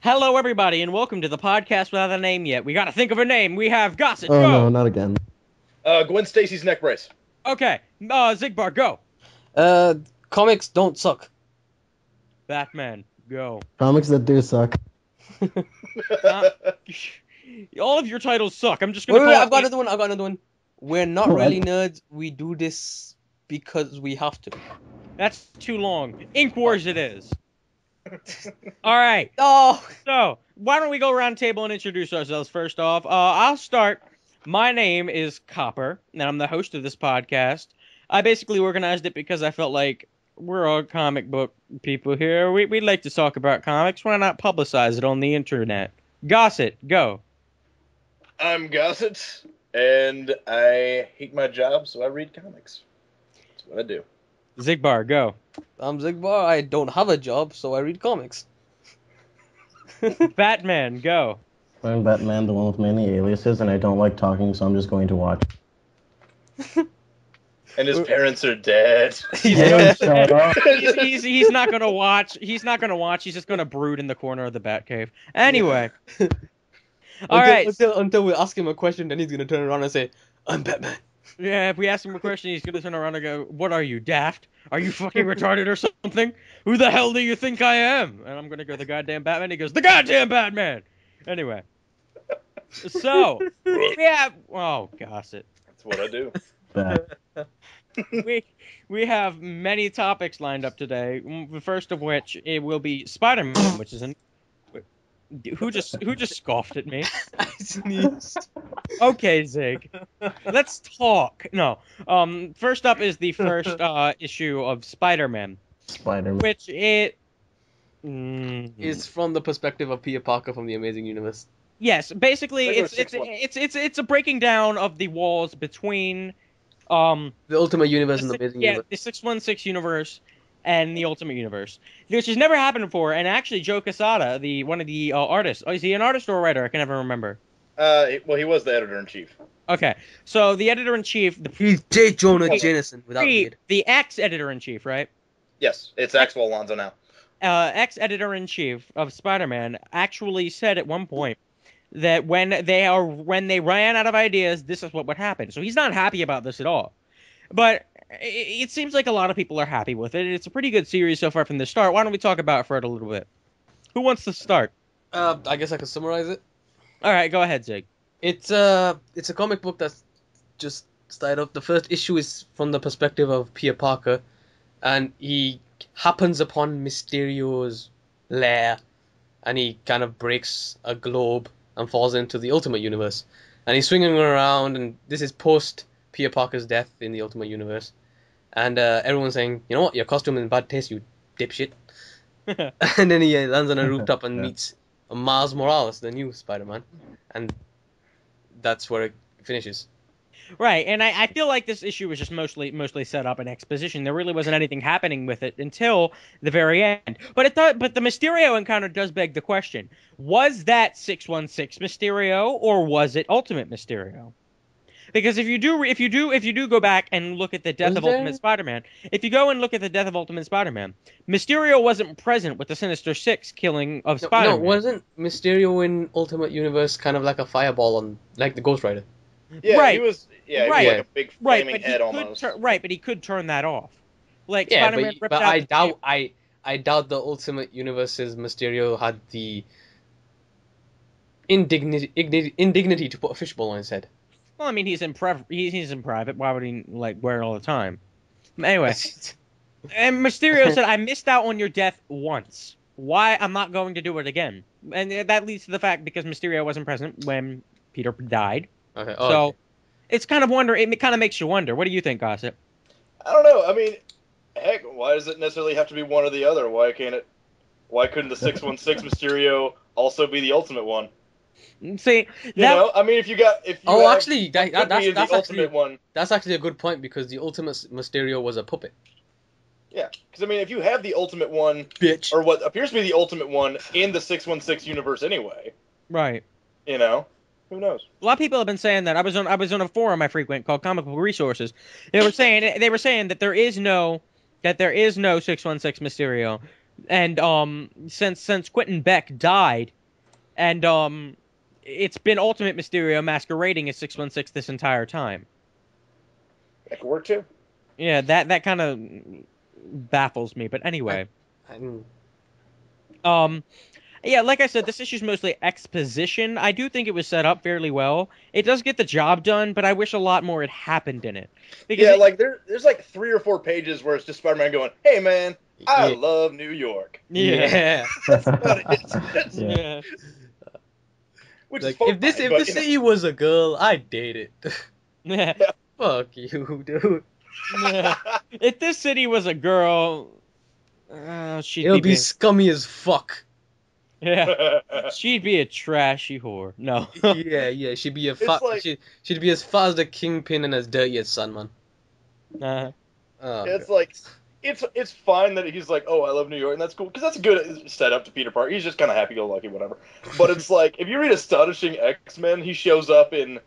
Hello, everybody, and welcome to the podcast without a name yet. We gotta think of a name. We have Gossett, Oh go! no, not again. Gwen Stacy's neck brace. Okay, Xigbar, go! Uh, Comics don't suck. Batman, go. Comics that do suck. Uh, all of your titles suck. I'm just Wait, gonna wait, call I've got another one. I've got another one. We're not What? really nerds. We do this because we have to. That's too long. Ink Wars it is. Alright, Oh, so, why don't we go around the table and introduce ourselves first off? I'll start. My name is Copper, and I'm the host of this podcast. I basically organized it because I felt like we're all comic book people here. We'd like to talk about comics. Why not publicize it on the internet? Gossett, go. I'm Gossett, and I hate my job, so I read comics. That's what I do. Xigbar, go. I'm Xigbar. I don't have a job, so I read comics. Batman, go. I'm Batman, the one with many aliases, and I don't like talking, so I'm just going to watch. And his parents are dead. Yeah, shut up. He's not gonna watch. He's not gonna watch. He's just gonna brood in the corner of the Batcave. Anyway. All right. Until we ask him a question, then he's gonna turn around and say, "I'm Batman." Yeah, if we ask him a question, he's gonna turn around and go, "What are you, daft? Are you fucking retarded or something? Who the hell do you think I am?" And I'm gonna go, "The goddamn Batman." He goes, "The goddamn Batman." Anyway, so we have. Oh, gossip. That's what I do. Bat. We have many topics lined up today. The first of which it will be Spider-Man, which is an. Who just scoffed at me? I sneezed. Okay, Zig. Let's talk. No. First up is the first issue of Spider-Man, Spider-Man. which it It's from the perspective of Peter Parker from the Amazing Universe. yes, basically Regular it's a breaking down of the walls between The Ultimate Universe and the Amazing the Universe. 616 universe and the Ultimate Universe, which has never happened before. And actually, Joe Quesada, one of the artists, is he an artist or a writer? I can never remember. Well, he was the editor-in-chief. Okay, so the editor-in-chief, He's J. Jonah Jameson without the the ex-editor-in-chief, right? Yes, it's Axel Alonso now. Ex-editor-in-chief of Spider-Man actually said at one point that when they ran out of ideas, this is what would happen. So he's not happy about this at all. But it seems like a lot of people are happy with it. It's a pretty good series so far from the start. Why don't we talk about it for it a little bit? Who wants to start? I guess I could summarize it. All right, go ahead, Zig. It's a comic book that's just started off. The first issue is from the perspective of Peter Parker, and he happens upon Mysterio's lair, and he kind of breaks a globe and falls into the Ultimate Universe. And he's swinging around, and this is post Peter Parker's death in the Ultimate Universe. And everyone's saying, "You know what, your costume is in bad taste, you dipshit." And then he lands on a rooftop and meets Miles Morales, the new Spider-Man. And that's where it finishes. Right, and I feel like this issue was just mostly set up in exposition. There really wasn't anything happening with it until the very end. But the Mysterio encounter does beg the question: was that 616 Mysterio or was it Ultimate Mysterio? Because if you do go back and look at the death of Ultimate Spider-Man, if you go and look at the death of Ultimate Spider-Man, Mysterio wasn't present with the Sinister Six killing of Spider-Man. No, wasn't Mysterio in Ultimate Universe kind of like a fireball on, like the Ghost Rider? Yeah, Right. he was. Yeah, he Right. was like a big Right, flaming but he head could almost. but he could turn that off. Like Yeah, Spider-Man ripped but out I doubt the Ultimate Universe's Mysterio had the indignity to put a fishbowl on his head. Well, I mean, he's in private. Why would he wear it all the time? Anyway, and Mysterio said, "I missed out on your death once. Why? I'm not going to do it again." And that leads to the fact because Mysterio wasn't present when Peter died. Okay. So it's kind of It kind of makes you wonder. What do you think, Gossett? I don't know. I mean, heck, why does it necessarily have to be one or the other? Why couldn't the 616 Mysterio also be the Ultimate one? See, You know, I mean, if you actually, that's that's the Ultimate one. That's actually a good point because the Ultimate Mysterio was a puppet. Yeah, because I mean, if you have the Ultimate one, Bitch. or what appears to be the Ultimate one in the 616 universe anyway, right. you know, who knows? A lot of people have been saying that. I was on a forum I frequent called Comic Book Resources. They were saying that there is no 616 Mysterio. and since Quentin Beck died, and it's been Ultimate Mysterio masquerading as 616 this entire time. That could work too. Yeah, that kind of baffles me. But anyway, yeah, like I said, this issue's mostly exposition. I do think it was set up fairly well. It does get the job done, but I wish a lot more had happened in it. Because Yeah, like there's like 3 or 4 pages where it's just Spider-Man going, "Hey man, I Yeah. love New York." yeah, That's about it. yeah, Which Like is fine, if this but, city was a girl, I'd date it. yeah. Fuck you, dude. Yeah. If this city was a girl, she'd It'll be be scummy as fuck. yeah, she'd be a trashy whore. No. Yeah. She'd be like- she'd be as far as the Kingpin and as dirty as Sandman. Uh, Oh, it's God. like it's fine that he's like, "Oh, I love New York," and that's cool because that's a good setup to Peter Parker. He's just kind of happy-go-lucky, whatever. But it's like if you read Astonishing X-Men, he shows up in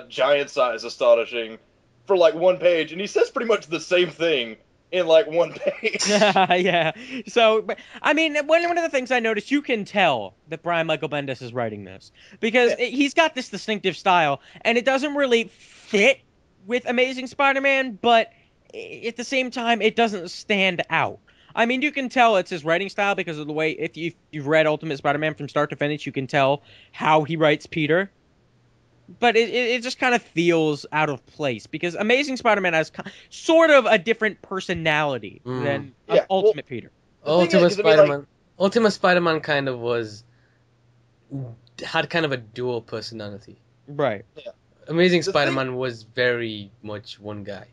giant size Astonishing for like 1 page, and he says pretty much the same thing in like 1 page. yeah. So, but, I mean, one of the things I noticed, you can tell that Brian Michael Bendis is writing this because he's got this distinctive style, and it doesn't really fit with Amazing Spider-Man, but at the same time, it doesn't stand out. I mean, you can tell it's his writing style because of the way, if you've read Ultimate Spider-Man from start to finish, you can tell how he writes Peter. But it just kind of feels out of place because Amazing Spider-Man has sort of a different personality than Yeah, Ultimate Peter. The thing Ultimate is, 'cause I mean, Spider-Man. Ultimate Spider-Man kind of had kind of a dual personality. Right. Amazing The Spider-Man was very much one guy.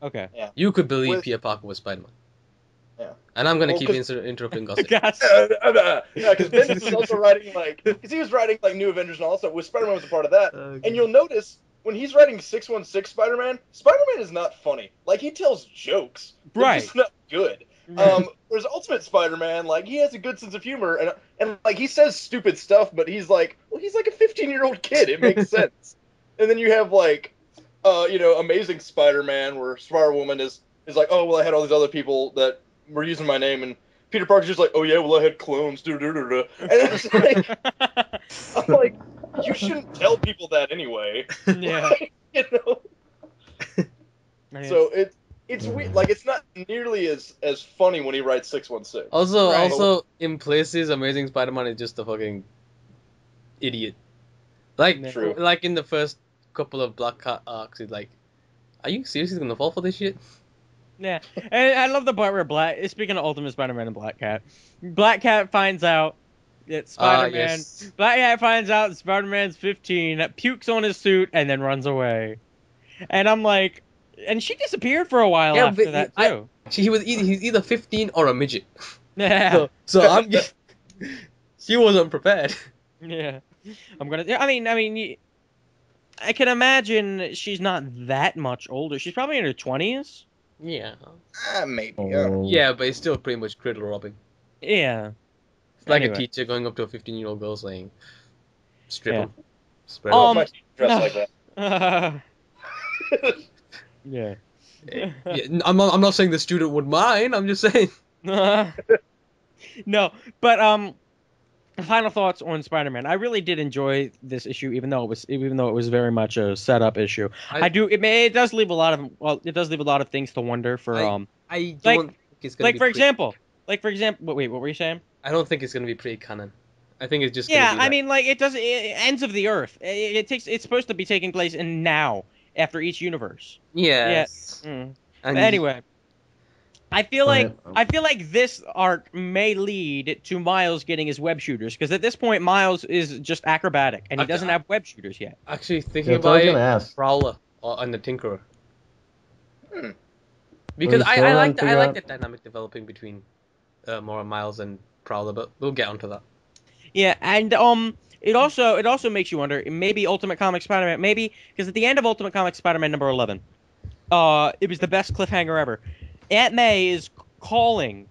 Okay. You could believe With- Peter Parker was Spider-Man. Yeah. And I'm gonna Well, keep 'cause- interrupting Gossett. Gosh. Yeah, because Bendis is also writing because he was writing like New Avengers and all that stuff. With Spider-Man was a part of that, and you'll notice when he's writing 616 Spider-Man, Spider-Man is not funny. Like he tells jokes, they're Right. just not good. Whereas Ultimate Spider-Man, like he has a good sense of humor, and like he says stupid stuff, but he's like, well, he's like a 15-year-old kid. It makes sense. And then you have like, Amazing Spider-Man, where Spider-Woman is like, oh well, I had all these other people that were using my name, and Peter Parker's just like, oh yeah, well I had clones, and it's like, I'm like, you shouldn't tell people that anyway. Yeah. you know. I mean, So it's weird. Like it's not nearly as funny when he writes 616. Also, in places, Amazing Spider-Man is just a fucking idiot. Like, True. like in the first couple of Black Cat arcs, he's like, "Are you seriously gonna fall for this shit?" yeah. And I love the part where speaking of Ultimate Spider-Man and Black Cat finds out that Spider-Man, yes. Black Cat finds out Spider-Man's 15, pukes on his suit, and then runs away. And I'm like, and she disappeared for a while Yeah, after but that I- too. He's either 15 or a midget. Yeah. So I'm she wasn't prepared. Yeah. I can imagine she's not that much older. She's probably in her 20s. Yeah. Maybe. Oh. Yeah, but it's still pretty much cradle robbing. Yeah. It's like Anyway. a teacher going up to a 15-year-old girl saying, "Strip Yeah. him." Spread Oh, him. my dress like that. Yeah. Yeah, I'm not saying the student would mind. I'm just saying. No, but final thoughts on Spider-Man. I really did enjoy this issue, even though it was very much a setup issue. It does leave a lot of things to wonder for I Like- don't think it's gonna like be for example, wait, what were you saying? I don't think it's gonna be pre-canon. I think it's just Yeah, gonna be I mean, like ends of the Earth. It's supposed to be taking place in now after each universe. yes. Mm. And But anyway, I feel like Right. this arc may lead to Miles getting his web shooters because at this point Miles is just acrobatic and he Okay. doesn't have web shooters yet. actually thinking That's what I about was gonna it, ask. Prowler and the Tinkerer. Hmm. Because Are you I still like trying the, to I figure like out- the dynamic developing between more Miles and Prowler, but we'll get onto that. Yeah, and it also makes you wonder maybe Ultimate Comics Spider-Man maybe because at the end of Ultimate Comics Spider-Man number 11, it was the best cliffhanger ever. Aunt May is calling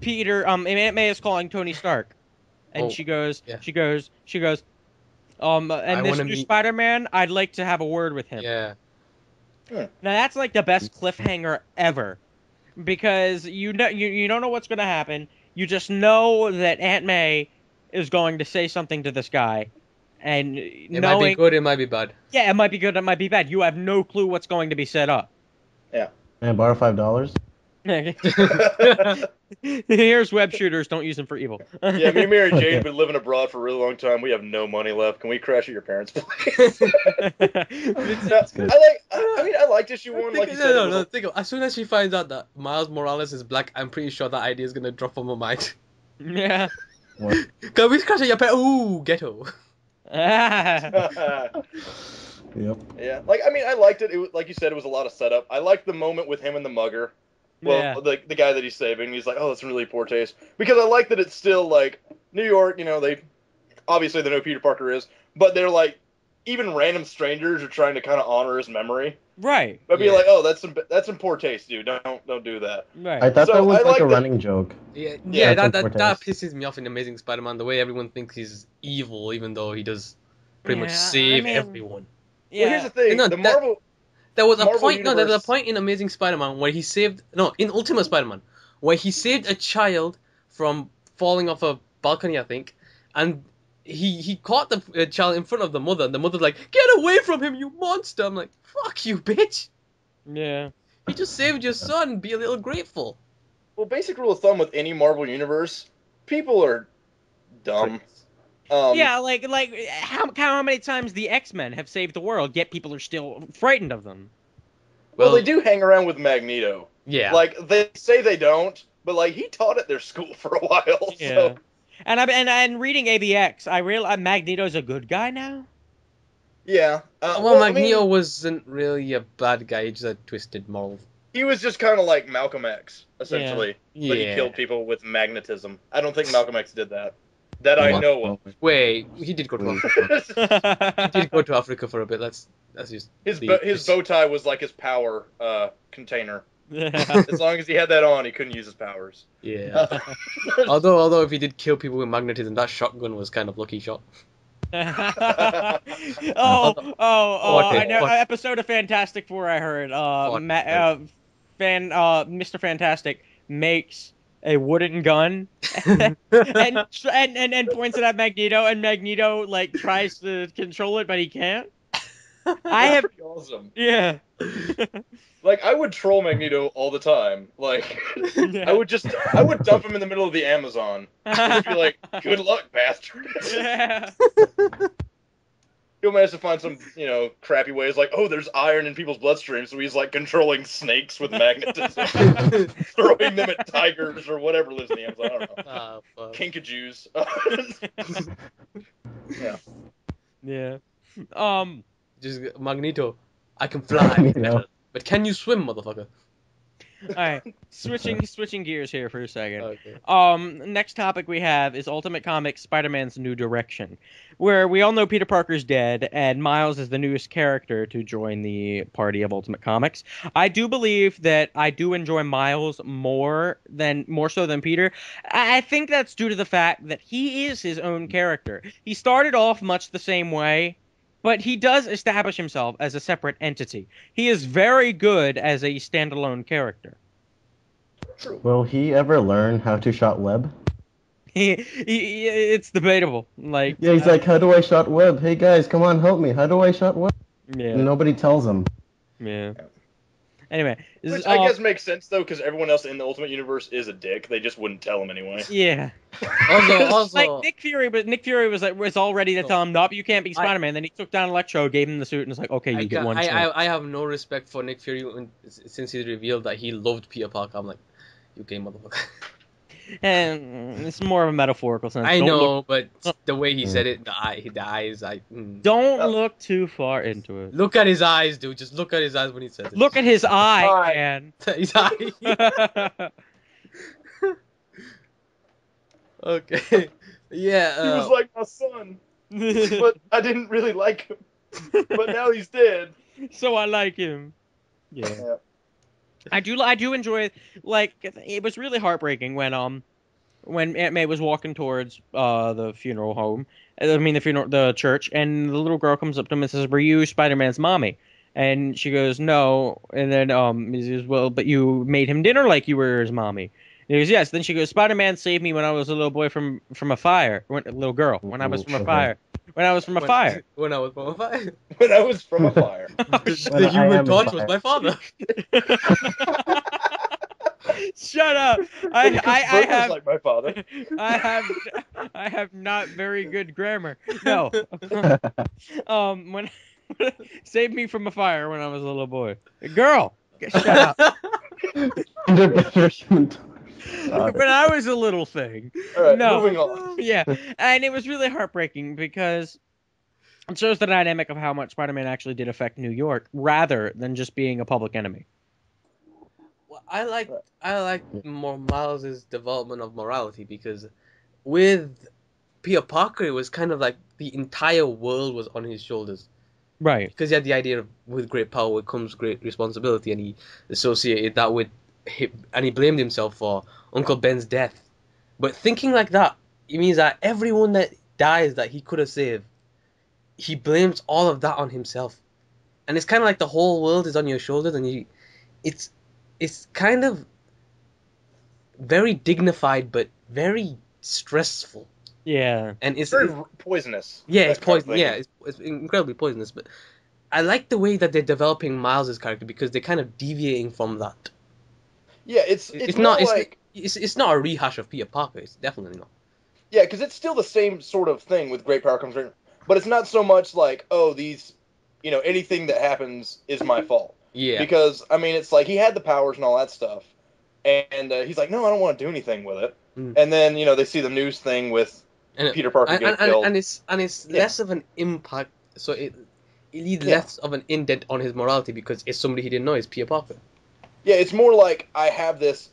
Peter. Aunt May is calling Tony Stark, and Oh, she goes. yeah. She goes. And I this wanna new meet- Spider-Man, I'd like to have a word with him. Yeah. Now that's like the best cliffhanger ever, because you don't know what's gonna happen. You just know that Aunt May is going to say something to this guy, and It might be knowing, good, it might be bad. yeah, it might be good, it might be bad. You have no clue what's going to be set up. Yeah. Can I borrow $5? Here's web shooters. Don't use them for evil. Yeah, me and Mary Jane Okay. have been living abroad for a really long time. We have no money left. Can we crash at your parents' place? It's good. I liked issue one. Like you said, it was Think of, as soon as she finds out that Miles Morales is black, I'm pretty sure that idea is gonna drop from her mind. yeah. What? Can we crash at your parents? Ooh, ghetto. Yep. yeah, like I liked it. It was, like you said, it was a lot of setup. I liked the moment with him and the mugger. Well, Yeah. the guy that he's saving, he's like, oh, that's really poor taste. Because I like that it's still like New York. You know, they obviously know who Peter Parker is, but they're like even random strangers are trying to kind of honor his memory. Right. But be Yeah. like, oh, that's some poor taste, dude. Don't do that. Right. I thought So that was I like like a that- running joke. Yeah, Yeah, that that's pisses me off in Amazing Spider-Man. The way everyone thinks he's evil, even though he does pretty much Yeah, save I mean, everyone. Yeah. Well, here's the thing: No, the that- Marvel. There was a Marvel point. No, there was a Universe- point in Amazing Spider-Man where he saved. No, in Ultimate Spider-Man, where he saved a child from falling off a balcony, I think, and he caught the child in front of the mother, and the mother's like, "Get away from him, you monster!" I'm like, "Fuck you, bitch! Yeah. He just saved your son. Be a little grateful." Well, basic rule of thumb with any Marvel universe: people are dumb. Yeah, like how many times the X-Men have saved the world, yet people are still frightened of them. Well, they do hang around with Magneto. Yeah. Like they say they don't, but like he taught at their school for a while. Yeah. So And reading ABX, I realize Magneto's a good guy now. yeah. well, I mean, Magneto wasn't really a bad guy. He just had twisted moral. he was just kind of like Malcolm X, essentially. Yeah. But he killed people with magnetism. I don't think Malcolm X did that. That I know of. Wait, he did go to Africa. He did go to Africa for a bit. That's just his bow tie was like his power container. As long as he had that on, he couldn't use his powers. Yeah. although if he did kill people with magnetism, that shotgun was kind of lucky shot. I know. What? Episode of Fantastic Four, I heard. Mr. Fantastic makes a wooden gun and points it at Magneto, and Magneto like tries to control it, but he can't. I have, Pretty awesome. yeah. Like I would troll Magneto all the time. Like I would dump him in the middle of the Amazon. Just be like, "Good luck, bastard." Yeah. He'll manage to find some, crappy ways. Like, oh, there's iron in people's bloodstream, so he's like controlling snakes with magnetism, throwing them at tigers or whatever lives in the Amazon. I don't know. Kinkajous. Yeah. Yeah. Just Magneto, I can fly, Magneto. but can you swim, motherfucker? All right. Switching gears here for a second. Okay. Next topic we have is Ultimate Comics Spider-Man's New Direction, where we all know Peter Parker's dead and Miles is the newest character to join the party of Ultimate Comics. I do believe that I do enjoy Miles more so than Peter. I think that's due to the fact that he is his own character. He started off much the same way, but he does establish himself as a separate entity. He is very good as a standalone character. Will he ever learn how to shot web? It's debatable. Like, Yeah, he's like, how do I shot web? Hey guys, come on, help me. How do I shot web? yeah, Nobody tells him. yeah. Anyway, Which I guess makes sense though, because everyone else in the Ultimate Universe is a dick. They just wouldn't tell him anyway. yeah. Also, Like Nick Fury was all ready to tell him, nope, you can't be Spider-Man. Then he took down Electro, gave him the suit, and was like, okay, you get one shot. I have no respect for Nick Fury since he revealed that he loved Peter Parker. I'm like, you gay motherfucker. And it's more of a metaphorical sense. I Don't know, look- but the way he said it, the eyes, Don't look too far into it. Look at his eyes, dude. Just look at his eyes when he says it. Look at his eye, Eye. man. his eye. Okay. Yeah. He was like my son, but I didn't really like him. But now he's dead. So I like him. Yeah. Yeah. I do enjoy, like, it was really heartbreaking when Aunt May was walking towards the funeral home, the church, and the little girl comes up to him and says, "Were you Spider-Man's mommy?" And she goes, "No." And then he says, "Well, but you made him dinner like you were his mommy." And He goes, yes. Then she goes, Spider-Man saved me when I was a little boy from a fire. A little girl. When I was from a fire. When I was from a fire. When I was from a fire. When I was from a fire. The Human Torch was my father. Shut up! Because I Burger's have like my father. I have not very good grammar. No. When saved me from a fire when I was a little boy. Girl, shut up. When I was a little thing. All right, No. moving on. Yeah, and it was really heartbreaking because it shows the dynamic of how much Spider-Man actually did affect New York, rather than just being a public enemy. Well, I like more Miles' development of morality, because with Peter Parker, it was kind of like the entire world was on his shoulders. Right. Because he had the idea of with great power comes great responsibility, and he associated that with and he blamed himself for Uncle Ben's death. But thinking like that, it means that everyone that dies that he could have saved, he blames all of that on himself. And it's kind of like the whole world is on your shoulders, and it's kind of very dignified but very stressful. Yeah. And it's very poisonous. Yeah, it's poison. Thing. Yeah, it's incredibly poisonous. But I like the way that they're developing Miles' character, because they're kind of deviating from that. Yeah, it's not like it's not a rehash of Peter Parker. It's definitely not. yeah, because it's still the same sort of thing with great power comes, but it's not so much like anything that happens is my fault. Yeah. Because I mean, it's like he had the powers and all that stuff, and he's like, no, I don't want to do anything with it. And then they see the news thing with Peter Parker getting killed, and it's less of an impact. So it leaves less of an indent on his morality, because it's somebody he didn't know. It's Peter Parker. Yeah, it's more like I have this.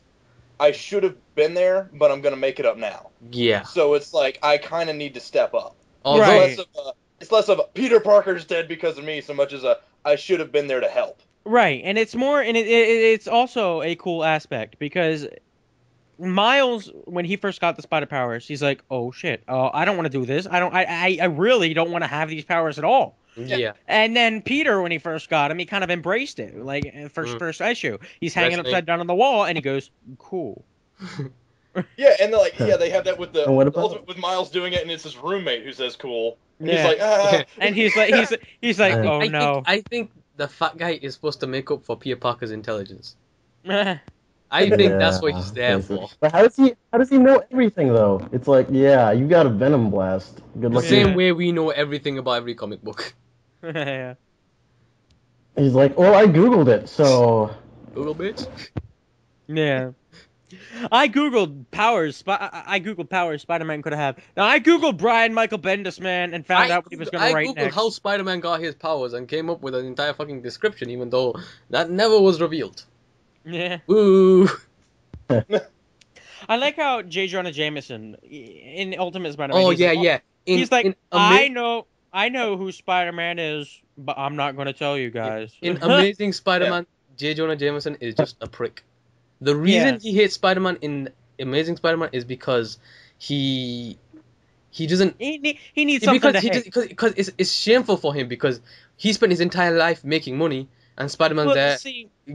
I should have been there, but I'm gonna make it up now. Yeah. So it's like I kind of need to step up. Right. It's less of a Peter Parker's dead because of me, so much as I should have been there to help. Right, and it's more, and it's also a cool aspect because Miles, when he first got the spider powers, he's like, "Oh shit, I don't want to do this. I really don't want to have these powers at all." Yeah. And then Peter, when he first got him, he kind of embraced it. Like first issue, he's hanging upside down on the wall, and he goes, "Cool." Yeah, and they have that with the what about- with Miles doing it, and it's his roommate who says "cool." And Yeah. he's like, ah. And he's like, "Oh no." I think the fat guy is supposed to make up for Peter Parker's intelligence. I think that's what he's there for. But how does he know everything though? It's like, yeah, you got a Venom blast. Good The luck. same way we know everything about every comic book. Yeah. He's like, well, I googled it, so. Google bitch. Yeah. I googled powers. I googled powers Spider-Man could have. Now I googled Brian Michael Bendis, man, and found out what he was going to write I googled next. how Spider-Man got his powers and came up with an entire fucking description, even though that never was revealed. Yeah. Ooh. I like how J. Jonah Jameson in Ultimate Spider-Man. Oh he's yeah, like, yeah. He's like, I know who Spider-Man is, but I'm not going to tell you guys. In Amazing Spider-Man, J. Jonah Jameson is just a prick. The reason he hates Spider-Man in Amazing Spider-Man is because he doesn't. He needs something to hate. Because it's shameful for him, because he spent his entire life making money, and Spider-Man's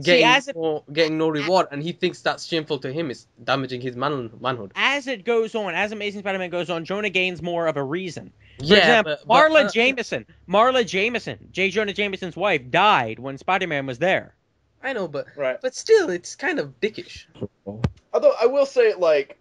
getting no reward, and he thinks that's shameful to him. It's damaging his manhood. As it goes on, as Amazing Spider-Man goes on, Jonah gains more of a reason. For Yeah, example, but Marla Jameson, J. Jonah Jameson's wife, died when Spider-Man was there. I know, but Right. but still, it's kind of dickish. Although I will say, like,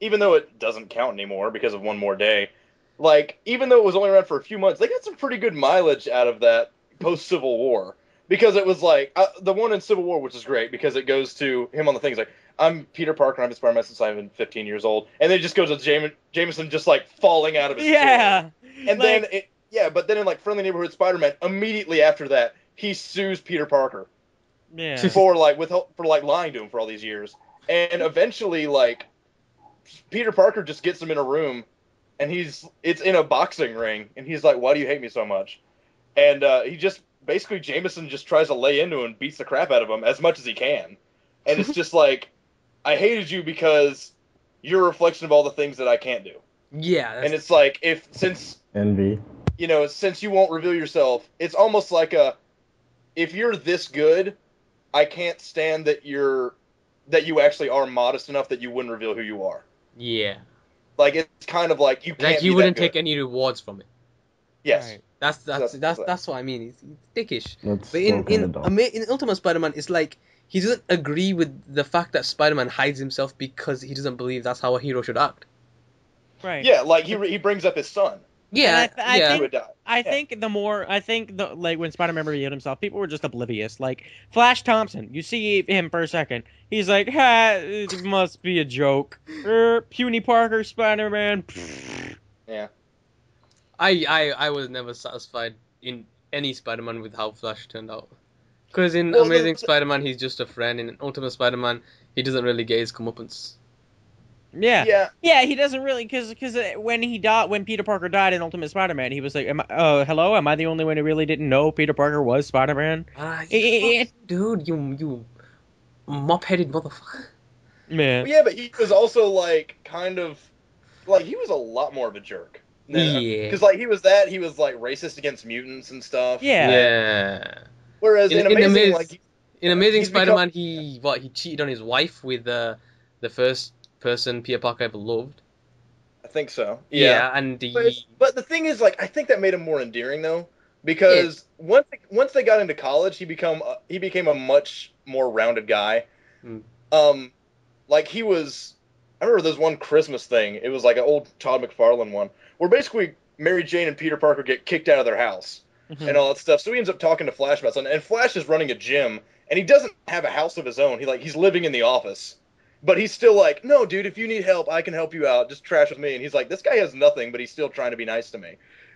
even though it doesn't count anymore because of one more day, like, even though it was only around for a few months, they got some pretty good mileage out of that post-Civil War. Because it was like, the one in Civil War, which is great, because it goes to him on the things like, I'm Peter Parker, and I've been Spider-Man since I've been 15 years old. And then it just goes to Jameson just, like, falling out of his chair. And like, but then in, like, Friendly Neighborhood Spider-Man, immediately after that, he sues Peter Parker. Yeah. For lying to him for all these years. And eventually, like, Peter Parker just gets him in a room, and it's in a boxing ring, and he's like, why do you hate me so much? And basically Jameson just tries to lay into him and beats the crap out of him as much as he can. And it's just like, I hated you because you're a reflection of all the things that I can't do. Yeah. And it's like, since Envy. Since you won't reveal yourself, it's almost like if you're this good, I can't stand that you're that you actually are modest enough that you wouldn't reveal who you are. Yeah. Like it's kind of like you can't. Like you be wouldn't that good. take any rewards from it. Yes. Right. That's what I mean. He's dickish. That's But still kind of dumb. in Ultimate Spider-Man, it's like he doesn't agree with the fact that Spider-Man hides himself because he doesn't believe that's how a hero should act. Right. Yeah, like he brings up his son. Yeah, And I yeah. Who had died. I think like when Spider-Man revealed himself, people were just oblivious. Like Flash Thompson, you see him for a second, he's like, "Ha, it must be a joke." Puny Parker Spider-Man. Yeah. I was never satisfied in any Spider-Man with how Flash turned out. Because in Well, Amazing Spider-Man, he's just a friend. In Ultimate Spider-Man, he doesn't really get his comeuppance. Yeah. Yeah, he doesn't really because when he died, when Peter Parker died in Ultimate Spider-Man, he was like, hello, am I the only one who really didn't know Peter Parker was Spider-Man?" Dude, you mop-headed motherfucker. Man. Well, yeah, but he was also like kind of like he was a lot more of a jerk. Yeah. Because like he was like racist against mutants and stuff. Yeah. Yeah. Whereas in Amazing, in Amazing he's Spider-Man, he cheated on his wife with the first person Peter Parker ever loved. I think so. Yeah, and but the thing is, like, I think that made him more endearing though, because once they got into college, he became a much more rounded guy. Mm. Like he was. I remember there's one Christmas thing. It was like an old Todd McFarlane one, where basically Mary Jane and Peter Parker get kicked out of their house and all that stuff. So he ends up talking to Flash about something, and Flash is running a gym, and he doesn't have a house of his own. He's living in the office, but he's still like, "No, dude, if you need help, I can help you out. Just trash with me." And he's like, "This guy has nothing, but he's still trying to be nice to me,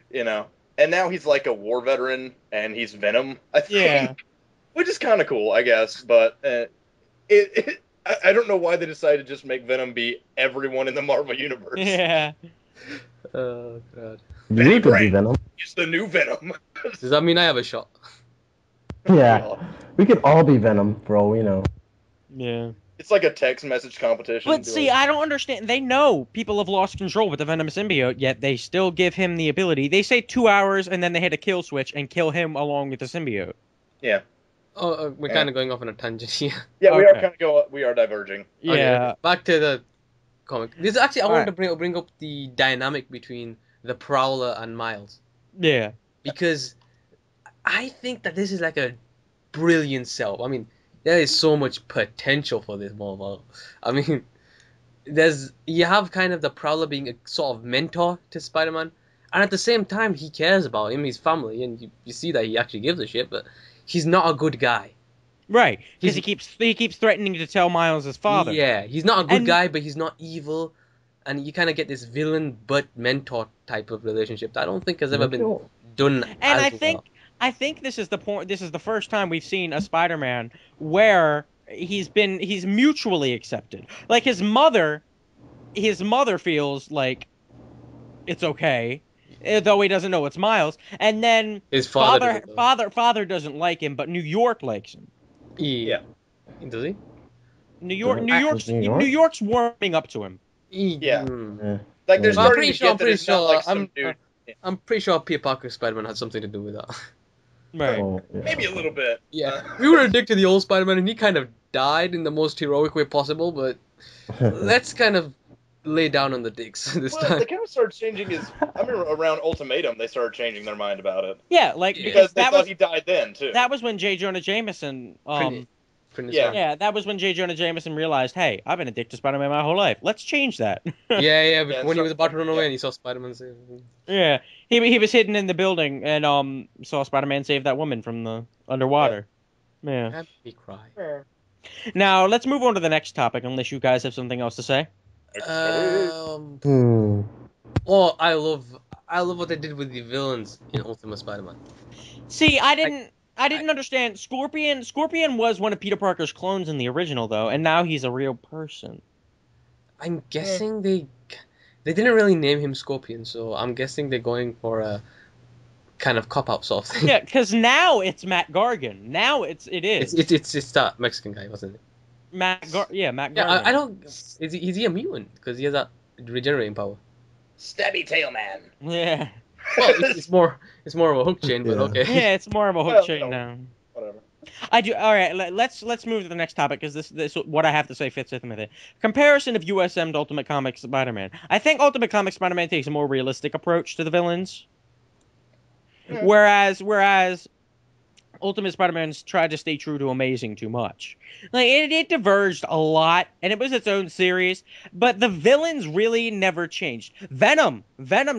you know." And now he's like a war veteran, and he's Venom, I think, Yeah. which is kind of cool, I guess. But I don't know why they decided to just make Venom be everyone in the Marvel universe. Yeah. Oh god. Benny You could be Brand. Venom. He's the new Venom. Does that mean I have a shot? Yeah. We could all be Venom, for all we know. Yeah. It's like a text message competition. But see, I don't understand. They know people have lost control with the Venom symbiote, yet they still give him the ability. They say 2 hours, and then they hit a kill switch and kill him along with the symbiote. Yeah. Oh, we're kind of going off on a tangent here. Yeah, we Okay. we are diverging. Yeah. Okay, back to the comic. This actually, I wanted Alright. to bring up the dynamic between the Prowler and Miles, Yeah. because I think that this is like a brilliant setup. I mean, there is so much potential for this Marvel. I mean, you have kind of the Prowler being a sort of mentor to Spider-Man, and at the same time he cares about him, his family, and you see that he actually gives a shit, but he's not a good guy. Right. Because he keeps threatening to tell Miles his father. Yeah, he's not a good guy, but he's not evil, and you kind of get this villain but mentor type of relationship that I don't think has ever been done. And as well. I think this is the point. This is the first time we've seen a Spider-Man where he's mutually accepted. Like his mother feels like it's okay, though he doesn't know it's Miles. And then His father doesn't like him, but New York likes him. Yeah. Does he? New York's warming up to him. Yeah. Mm. Like they're Well, I'm starting pretty to sure. get that it's not like some dude. I'm pretty sure Peter Parker Spider-Man had something to do with that. Right. Oh, yeah. Maybe a little bit. Yeah, we were addicted to the old Spider-Man, and he kind of died in the most heroic way possible. But let's kind of lay down on the dicks this Well, time. they kind of started changing his. I remember around Ultimatum, they started changing their mind about it. Yeah, like Because they that thought was he died then too. that was when J. Jonah Jameson Yeah. Yeah, that was when J. Jonah Jameson realized, hey, I've been addicted to Spider-Man my whole life. Let's change that. Yeah, when he was about to run away and he saw Spider-Man save him. Yeah, he was hidden in the building and saw Spider-Man save that woman from the underwater. Yeah. Had me cry. Now let's move on to the next topic, unless you guys have something else to say. Oh, I love what they did with the villains in Ultimate Spider-Man. See, I didn't understand. Scorpion was one of Peter Parker's clones in the original, though, and now he's a real person. I'm guessing they didn't really name him Scorpion, so I'm guessing they're going for a kind of cop-out sort of thing. Yeah, because now it's Matt Gargan. Now it is. It's that Mexican guy, wasn't it? Matt Gargan. Yeah, I don't. Is he a mutant? Because he has that regenerating power. Stabby tail man. Yeah. Well, it's more of a hook chain, but okay. Yeah, it's more of a hook chain now. Whatever. I do. All right, let's move to the next topic because this what I have to say fits in with it. Comparison of USM to Ultimate Comics Spider-Man. I think Ultimate Comics Spider-Man takes a more realistic approach to the villains, Yeah. whereas Ultimate Spider-Man's tried to stay true to Amazing too much. Like it diverged a lot, and it was its own series, but the villains really never changed. Venom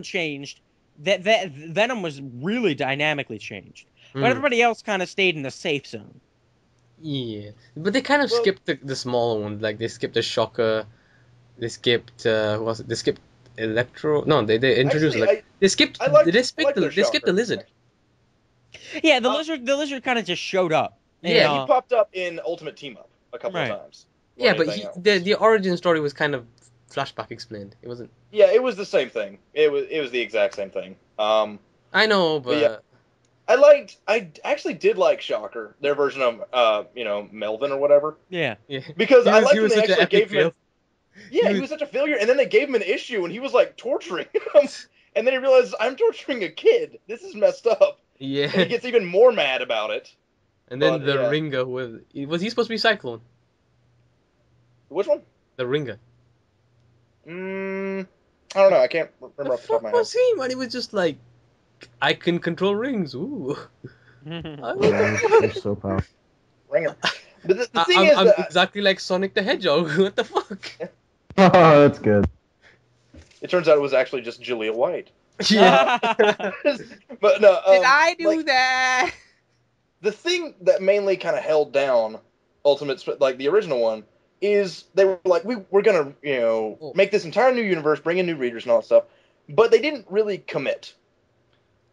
changed. That Venom was really dynamically changed, but Mm. everybody else kind of stayed in the safe zone. Yeah, but they kind of Well- skipped the smaller ones. Like they skipped the Shocker. They skipped who was it? They skipped Electro. No, they introduced Actually, like they skipped. I like- They I skipped like the their they skipped the Shocker. Lizard. Yeah, Uh, the lizard kind of just showed up. Yeah, He popped up in Ultimate Team Up a couple Right. of times. Yeah, more but than anything else. the origin story was kind of flashback explained. It wasn't. Yeah, it was the same thing. It was the exact same thing. I know, but yeah. I actually did like Shocker, their version of Melvin or whatever, Yeah. yeah, because he I was, liked he when was they such an actually epic gave him. fail. Yeah, He he was- was such a failure, and then they gave him an issue, and he was like torturing him, and then he realized I'm torturing a kid. This is messed up, and he Yeah, gets even more mad about it. and then but, the yeah. Ringer was he supposed to be Cyclone? Which one? The Ringer. I don't know. I can't remember The off the top of fuck my head. was he? Man, he was just like, I can control rings. Ooh. Yeah, they're so powerful. Ringer. But the thing I'm, is I'm that exactly like Sonic the Hedgehog. What the fuck? Oh, that's good. it turns out it was actually just Julia White. Yeah. But no, Did I do like, that? the thing that mainly kind of held down like the original one, is they were like, we're gonna make this entire new universe, bring in new readers and all that stuff, but they didn't really commit.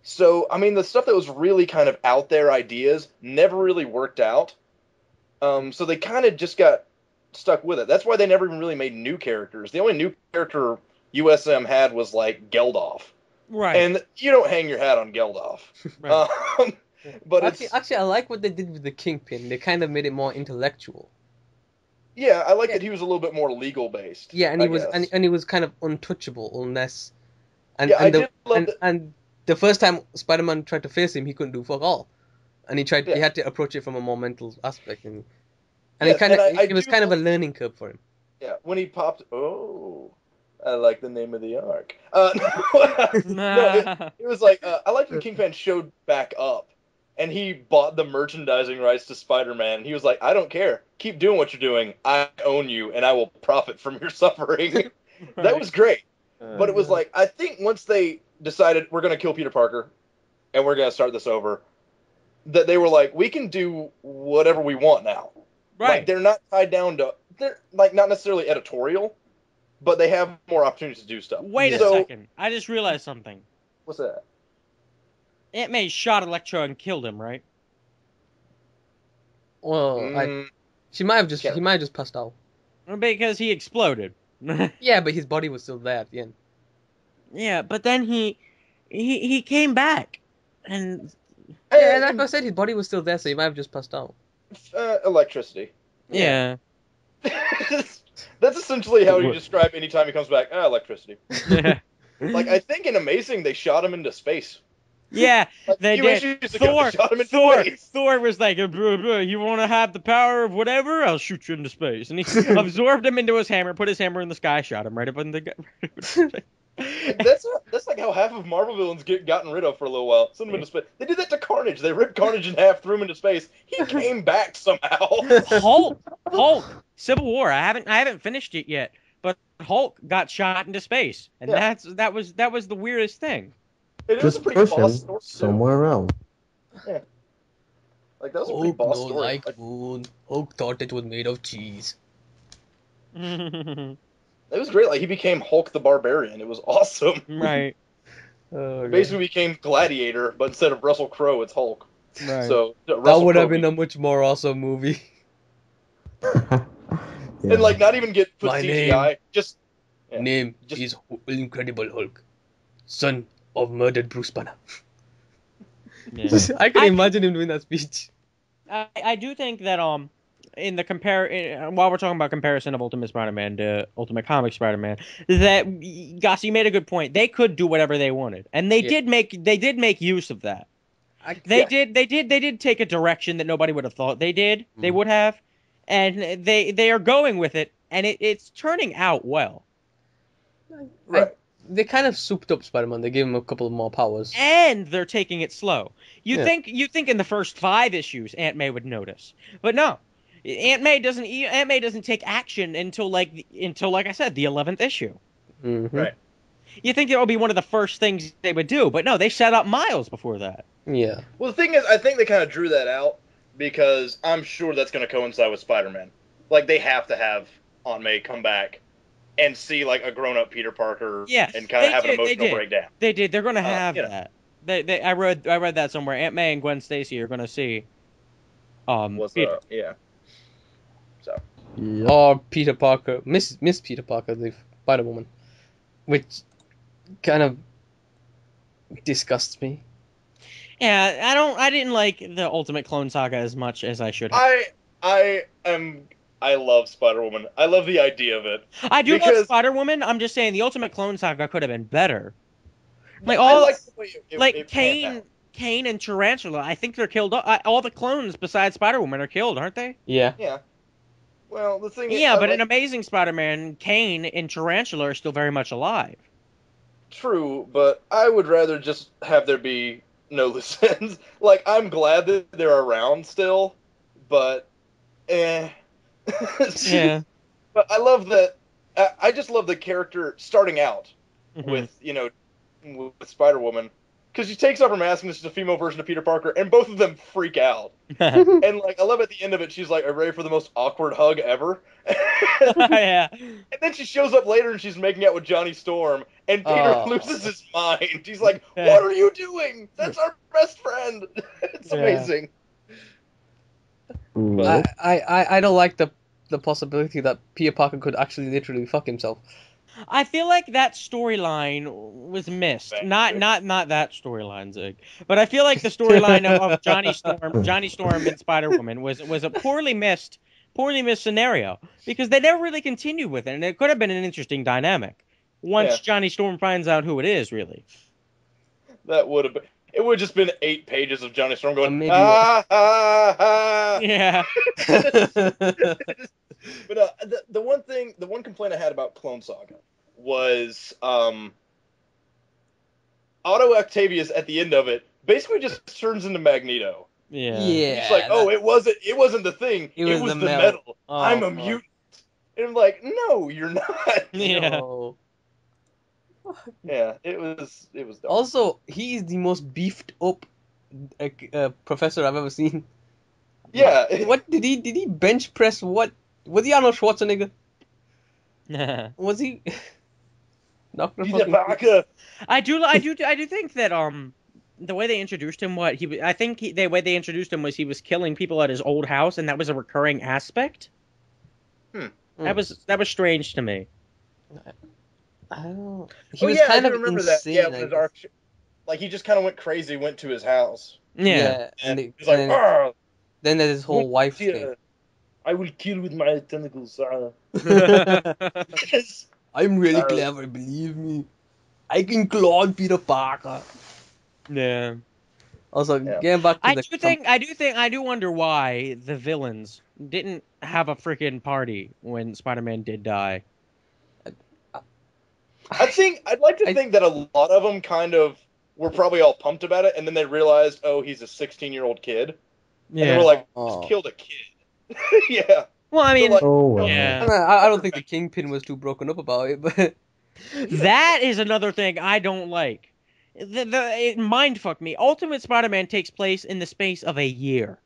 So I mean, the stuff that was really kind of out there ideas never really worked out. So they kind of just got stuck with it. That's why they never even really made new characters. The only new character USM had was like Geldof, Right. and you don't hang your hat on Geldof. Right. But Actually, I like what they did with the Kingpin. They kind of made it more intellectual. yeah, I like that he was a little bit more legal based. Yeah, and I he was guess. and he was kind of untouchable unless. And Yeah, I and the did love and, that- and the first time Spider-Man tried to face him, he couldn't do fuck all, and he Yeah. had to approach it from a more mental aspect, and Yes, it kind of and I it was do kind of a love- learning curve for him. Yeah, when he popped. Oh, I like the name of the arc. No, it was like I liked when Kingpin showed back up, and he bought the merchandising rights to Spider-Man. He was like, "I don't care. Keep doing what you're doing. I own you, and I will profit from your suffering." That was great. But it was like, I think once they decided we're going to kill Peter Parker and we're going to start this over, that they were like, we can do whatever we want now. Like, Right. they're not tied down to, they're like not necessarily editorial, but they have more opportunities to do stuff. Wait a So- second. I just realized something. What's that? Aunt May shot Electro and killed him, right? Well, Mm, he might have just Can't- passed out. Because he exploded. Yeah, but his body was still there at the end. Yeah, but then he came back, and Yeah, like I said, his body was still there, so he might have just passed out. electricity. yeah. That's essentially how you describe anytime he comes back. Electricity. Yeah. Like, I think in Amazing, they shot him into space. Yeah, Like, they few did. issues ago, they shot him into space. Thor was like, you want to have the power of whatever? I'll shoot you into space. And he absorbed him into his hammer, put his hammer in the sky, shot him right up in the. That's like how half of Marvel villains get gotten rid of for a little while. Send them into space. They did that to Carnage. They ripped Carnage in half, threw him into space. He came back somehow. Hulk, Civil War. I haven't finished it yet, but Hulk got shot into space, and Yeah. that was the weirdest thing. It was a Just pretty push boss him story. too. somewhere else. Like, that was a pretty boss story. Like, food. Hulk thought it was made of cheese. it was great. Like, he became Hulk the Barbarian. It was awesome. Right. Basically became Gladiator, but instead of Russell Crowe, it's Hulk. Right. So That Russell would have Crowe been a much more awesome movie. Yeah. and like not even get put My CGI. Just Yeah. Name Just- is Incredible Hulk, son of murdered Bruce Banner. Yeah. I can I- imagine him doing that speech. I do think that in the while we're talking about comparison of Ultimate Spider-Man to Ultimate Comics Spider-Man, that Gossett, you made a good point. They could do whatever they wanted, and they Yeah. did make use of that. They did take a direction that nobody would have thought they did. They would have, and they are going with it, and it's turning out well. Right. They kind of souped up Spider-Man. They gave him a couple of more powers. And they're taking it slow. You Yeah. think in the first 5 issues Aunt May would notice, but no. Aunt May doesn't take action until like I said, the 11th issue. Mm-hmm. Right. You think that would be one of the first things they would do, but no, they set up Miles before that. Yeah. Well, the thing is, I think they kind of drew that out because I'm sure that's going to coincide with Spider-Man. Like, they have to have Aunt May come back and see, like, a grown-up Peter Parker and kind of have an emotional breakdown. They did. They're going to have you know. that. I read that somewhere. Aunt May and Gwen Stacy are going to see Peter. Yeah. So. Yep. Or Peter Parker, Miss Peter Parker, the Spider-Woman, which kind of disgusts me. Yeah, I didn't like the Ultimate Clone Saga as much as I should have. I love Spider-Woman. I love the idea of it. I do love Spider-Woman. I'm just saying the Ultimate Clone Saga could have been better. Like all, Kane and Tarantula. I think they're killed. All the clones besides Spider-Woman are killed, aren't they? Yeah. Yeah. Well, the thing is, yeah, but in Amazing Spider-Man, Kane and Tarantula are still very much alive. True, but I would rather just have there be no loose ends. Like, I'm glad that they're around still, but Yeah. But I love that. I just love the character starting out with with Spider-Woman, because she takes off her mask and it's just a female version of Peter Parker, and both of them freak out. And like, I love at the end of it, she's like, "Are you ready for the most awkward hug ever?" Yeah. And then she shows up later and she's making out with Johnny Storm, and Peter loses his mind. He's like, "What are you doing? That's our best friend." It's amazing. I don't like the possibility that Peter Parker could actually literally fuck himself. I feel like that storyline was missed. Not that storyline, Zig. But I feel like the storyline of Johnny Storm and Spider-Woman was a poorly missed scenario, because they never really continued with it, and it could have been an interesting dynamic once Johnny Storm finds out who it is, really. That would have been. It would have just been 8 pages of Johnny Storm going, maybe Yeah. But the one complaint I had about Clone Saga was Otto Octavius at the end of it basically just turns into Magneto. Yeah. He's like, it wasn't the thing. It was the metal. I'm a mutant. And I'm like, no, you're not. Yeah. No. Yeah, it was dumb. Also, he is the most beefed up professor I've ever seen. Yeah. What did he bench press? What was he, Arnold Schwarzenegger? Was he Dr. Peter Parker? I do think that the way they introduced him, the way they introduced him was he was killing people at his old house, and that was a recurring aspect. That was strange to me. I don't. He was kind of insane. That. Yeah, when like he just kind of went crazy, went to his house. Yeah, and he's like, "Argh! Then there's his whole wife thing. I will kill with my tentacles. I'm really clever, believe me. I can clone Peter Parker. Yeah. Also, getting back to I do wonder why the villains didn't have a freaking party when Spider-Man did die. I'd like to think that a lot of them kind of were probably all pumped about it, and then they realized, oh, he's a 16-year-old kid. Yeah. And they were like, just killed a kid. Yeah. Well, I mean, yeah. I don't think the Kingpin was too broken up about it, but that is another thing I don't like. It mindfucked me. Ultimate Spider-Man takes place in the space of a year.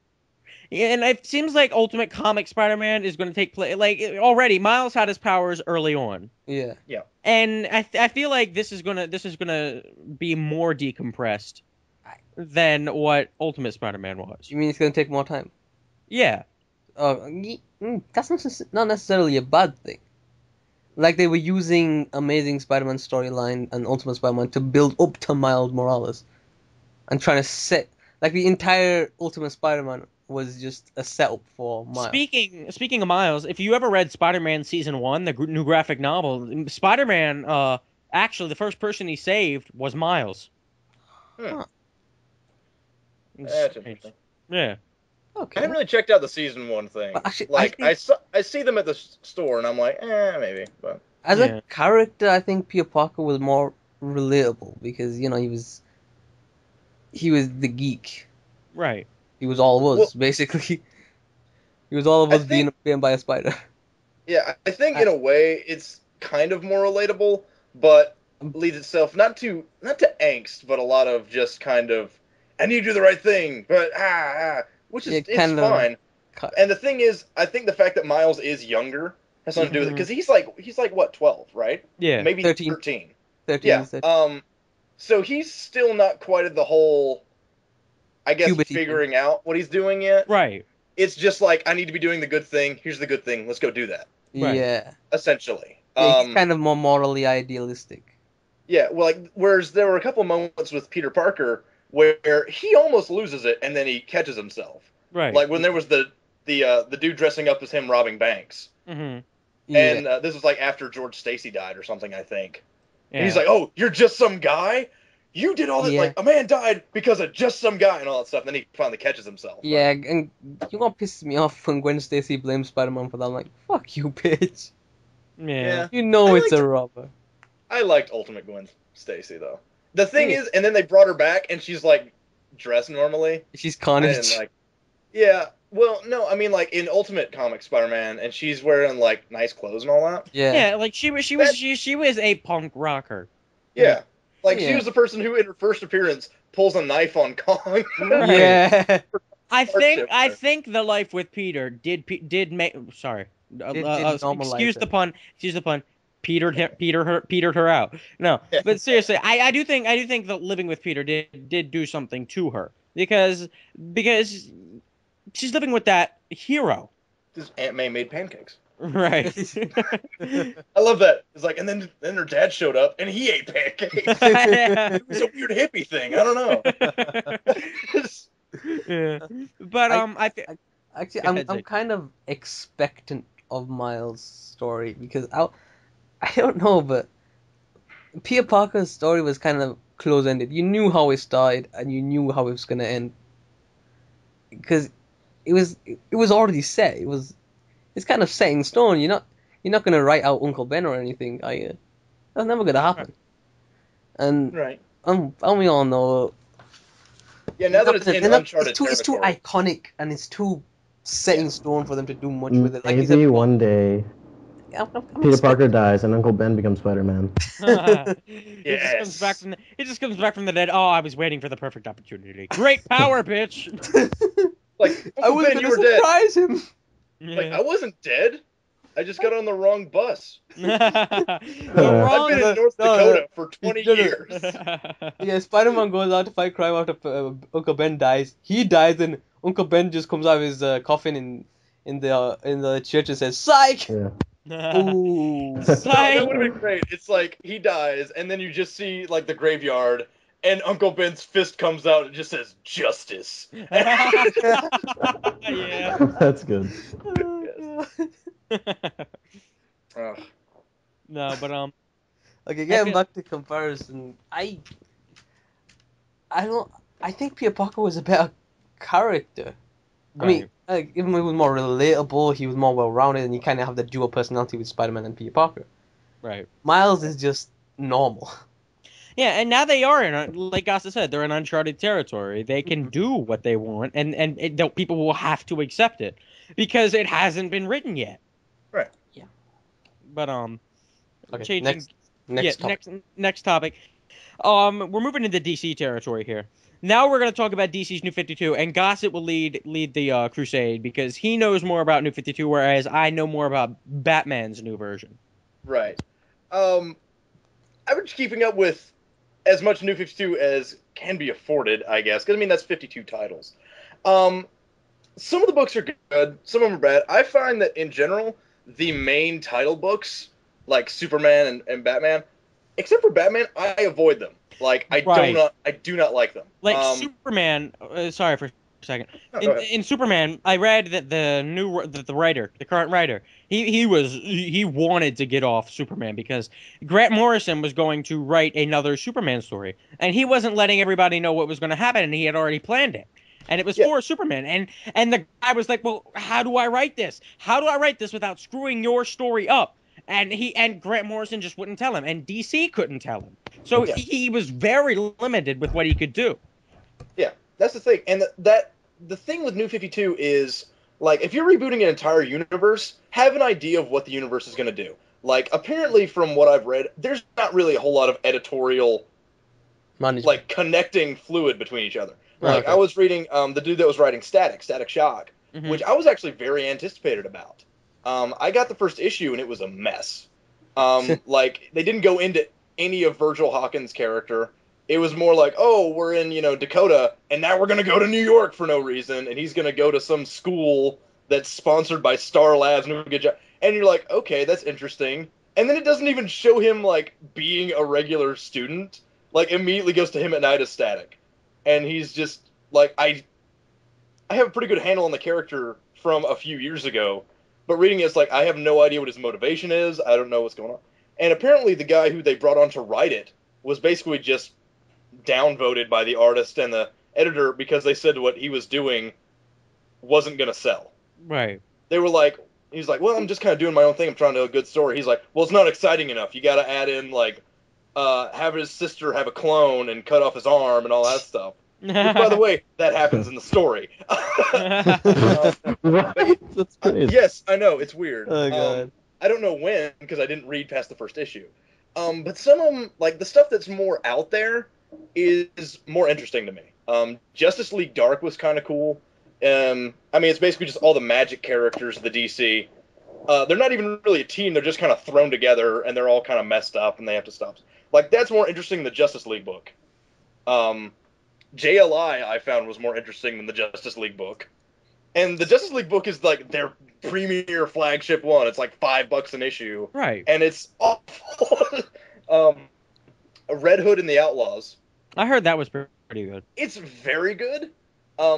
And it seems like Ultimate Comic Spider-Man is going to take place... Like, already, Miles had his powers early on. Yeah. Yeah. And I feel like this is gonna be more decompressed than what Ultimate Spider-Man was. You mean it's going to take more time? Yeah. That's not necessarily a bad thing. Like, they were using Amazing Spider-Man storyline and Ultimate Spider-Man to build up to Miles Morales. And trying to set... Like, the entire Ultimate Spider-Man was just a setup for Miles. Speaking of Miles, if you ever read Spider-Man Season 1, the new graphic novel, Spider-Man, actually, the first person he saved was Miles. Huh. That's interesting. Yeah. I Okay. haven't really checked out the season 1 thing. But actually, like, I I see them at the store, and I'm like, maybe. But As Yeah. a character, I think Peter Parker was more relatable because he was the geek. Right. He was all of us, Well, basically. He was all of I us being think, bitten by a spider. yeah, I think in a way it's kind of more relatable, but leads itself not to angst, but a lot of just kind of, I need to do the right thing, but which is Yeah, it's kind of. fine. And the thing is, I think the fact that Miles is younger has something to do with it because he's like what, 12, right? Yeah. Maybe 13. 13. 13. Yeah. 13. So he's still not quite at the whole, I guess, Puberty figuring out what he's doing yet. Right. It's just like, I need to be doing the good thing. Here's the good thing. Let's go do that. Right. Yeah. Essentially. Yeah, he's kind of more morally idealistic. Yeah, well, like, whereas there were a couple moments with Peter Parker where he almost loses it and then he catches himself. Right. Like when there was the dude dressing up as him robbing banks. Mm-hmm. Yeah. And this was like after George Stacy died or something, I think. Yeah. And he's like, "Oh, you're just some guy? You did all that? Yeah. Like, a man died because of just some guy and all that stuff." And then he finally catches himself. Yeah, and you know what pisses me off when Gwen Stacy blames Spider-Man for that? I'm like, fuck you, bitch. Yeah. You know I it's liked- a robber. I liked Ultimate Gwen Stacy, though. The thing Yeah. is, and then they brought her back and she's like dressed normally. She's I Carnage. didn't like. Yeah, well, no, I mean like in Ultimate Comics Spider-Man, and she's wearing like nice clothes and all that. Yeah. Yeah, like she was a punk rocker. Yeah, like she Yeah. was the person who, in her first appearance, pulls a knife on Kong. Right. Yeah. I think the life with Peter did make. Sorry, excuse it. the pun. Excuse the pun. Petered her out. No, Yeah. but seriously, I do think that living with Peter did do something to her because she's living with that hero. This Aunt May made pancakes. Right. I love that. It's like, and then her dad showed up and he ate pancakes. Yeah. It was a weird hippie thing. I don't know. Yeah. But Actually, Go ahead, I'm Zach. kind of expectant of Miles' story because I don't know, but Peter Parker's story was kind of close-ended. You knew how it started and you knew how it was gonna end because it was already set. It's kind of set in stone. You're not gonna write out Uncle Ben or anything, are you? That's never gonna happen. And Right. we all know. Yeah, now that it's in uncharted it's too territory. iconic and it's too set in stone for them to do much with it. Like you Maybe said before, one day I'm Peter expecting- Parker dies and Uncle Ben becomes Spider-Man. It just comes back from the dead. Oh, I was waiting for the perfect opportunity. Great power, bitch. Like, I Uncle was Ben, gonna you were dead. surprise him. Like, I wasn't dead. I just got on the wrong bus. The I've wrong. been in North Dakota for 20 years. Yeah, Spider-Man goes out to fight crime after Uncle Ben dies. He dies, and Uncle Ben just comes out of his coffin in the church and says, "Psych." Yeah. Ooh. No, that would have been great. It's like he dies, and then you just see like the graveyard, and Uncle Ben's fist comes out and just says "Justice." Yeah. That's good. Ugh. No, but Okay, getting feel- back to comparison, I think Peter Parker was a better character. I mean, even though he was more relatable, he was more well-rounded, and you kind of have the dual personality with Spider-Man and Peter Parker. right. Miles is just normal. Yeah, and now they are like Gossett said, they're in uncharted territory. They can do what they want, and people will have to accept it because it hasn't been written yet. Right. Yeah. But Okay, changing. next topic. Next topic. We're moving into DC territory here. Now we're going to talk about DC's New 52, and Gossett will lead the crusade because he knows more about New 52, whereas I know more about Batman's new version. Right. I've been keeping up with as much New 52 as can be afforded, I guess. Because, I mean, that's 52 titles. Some of the books are good. Some of them are bad. I find that, in general, the main title books, like Superman and Batman, except for Batman, I avoid them. Like, I do not like them. Like Superman. Sorry for a second. No, go ahead. In Superman, I read that the writer, the current writer, he wanted to get off Superman because Grant Morrison was going to write another Superman story, and he wasn't letting everybody know what was going to happen, and he had already planned it. and it was Yeah. for Superman. And the guy was like, "Well, how do I write this? How do I write this without screwing your story up?" And Grant Morrison just wouldn't tell him, and DC couldn't tell him. So Yeah. he was very limited with what he could do. Yeah, that's the thing. And the thing with New 52 is, like, if you're rebooting an entire universe, have an idea of what the universe is going to do. Like, apparently, from what I've read, there's not really a whole lot of editorial, Management. like, connecting fluid between each other. Like, Okay. I was reading the dude that was writing Static Shock, Mhm. which I was actually very anticipated about. I got the first issue, and it was a mess. Like, they didn't go into any of Virgil Hawkins' character. It was more like, oh, we're in, Dakota, and now we're going to go to New York for no reason, and he's going to go to some school that's sponsored by Star Labs, and good job. And you're like, okay, that's interesting. And then it doesn't even show him, like, being a regular student. Like, immediately goes to him at night as Static. And he's just, like, I have a pretty good handle on the character from a few years ago, but reading it's like, I have no idea what his motivation is, I don't know what's going on. And apparently the guy who they brought on to write it was basically just downvoted by the artist and the editor because they said what he was doing wasn't going to sell. Right. They were like, he's like, well, I'm just kind of doing my own thing. I'm trying to tell a good story. He's like, well, it's not exciting enough. You got to add in, like, have his sister have a clone and cut off his arm and all that stuff. Which, by the way, that happens in the story. That's crazy. Yes, I know, it's weird. Oh, God. I don't know when, because I didn't read past the first issue. But some of them, like, the stuff that's more out there is more interesting to me. Justice League Dark was kind of cool. I mean, it's basically just all the magic characters of the DC. They're not even really a team, they're just kind of thrown together, and they're all kind of messed up, and they have to stop. Like, that's more interesting than the Justice League book. JLI, I found, was more interesting than the Justice League book. And the Justice League book is, like, their premier flagship one. It's like $5 an issue. Right. And it's awful. Red Hood and the Outlaws. I heard that was pretty good. It's very good.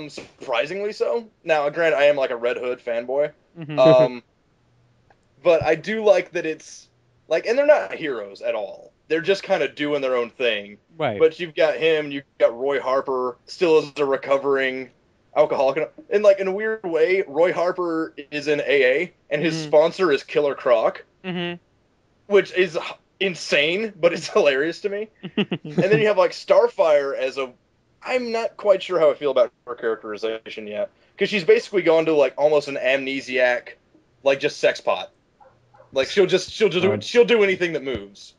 Surprisingly so. Now, granted, I am, like, a Red Hood fanboy. Mhm. But I do like that it's, like, and they're not heroes at all. They're just kind of doing their own thing. Right. But you've got him, you've got Roy Harper, still as a recovering alcoholic. And, like, in a weird way, Roy Harper is in AA, and his sponsor is Killer Croc, which is insane, but it's hilarious to me. And then you have, like, Starfire as a... I'm not quite sure how I feel about her characterization yet. Because she's basically gone to, like, almost an amnesiac, like, just sex pot. Like, she'll do anything that moves.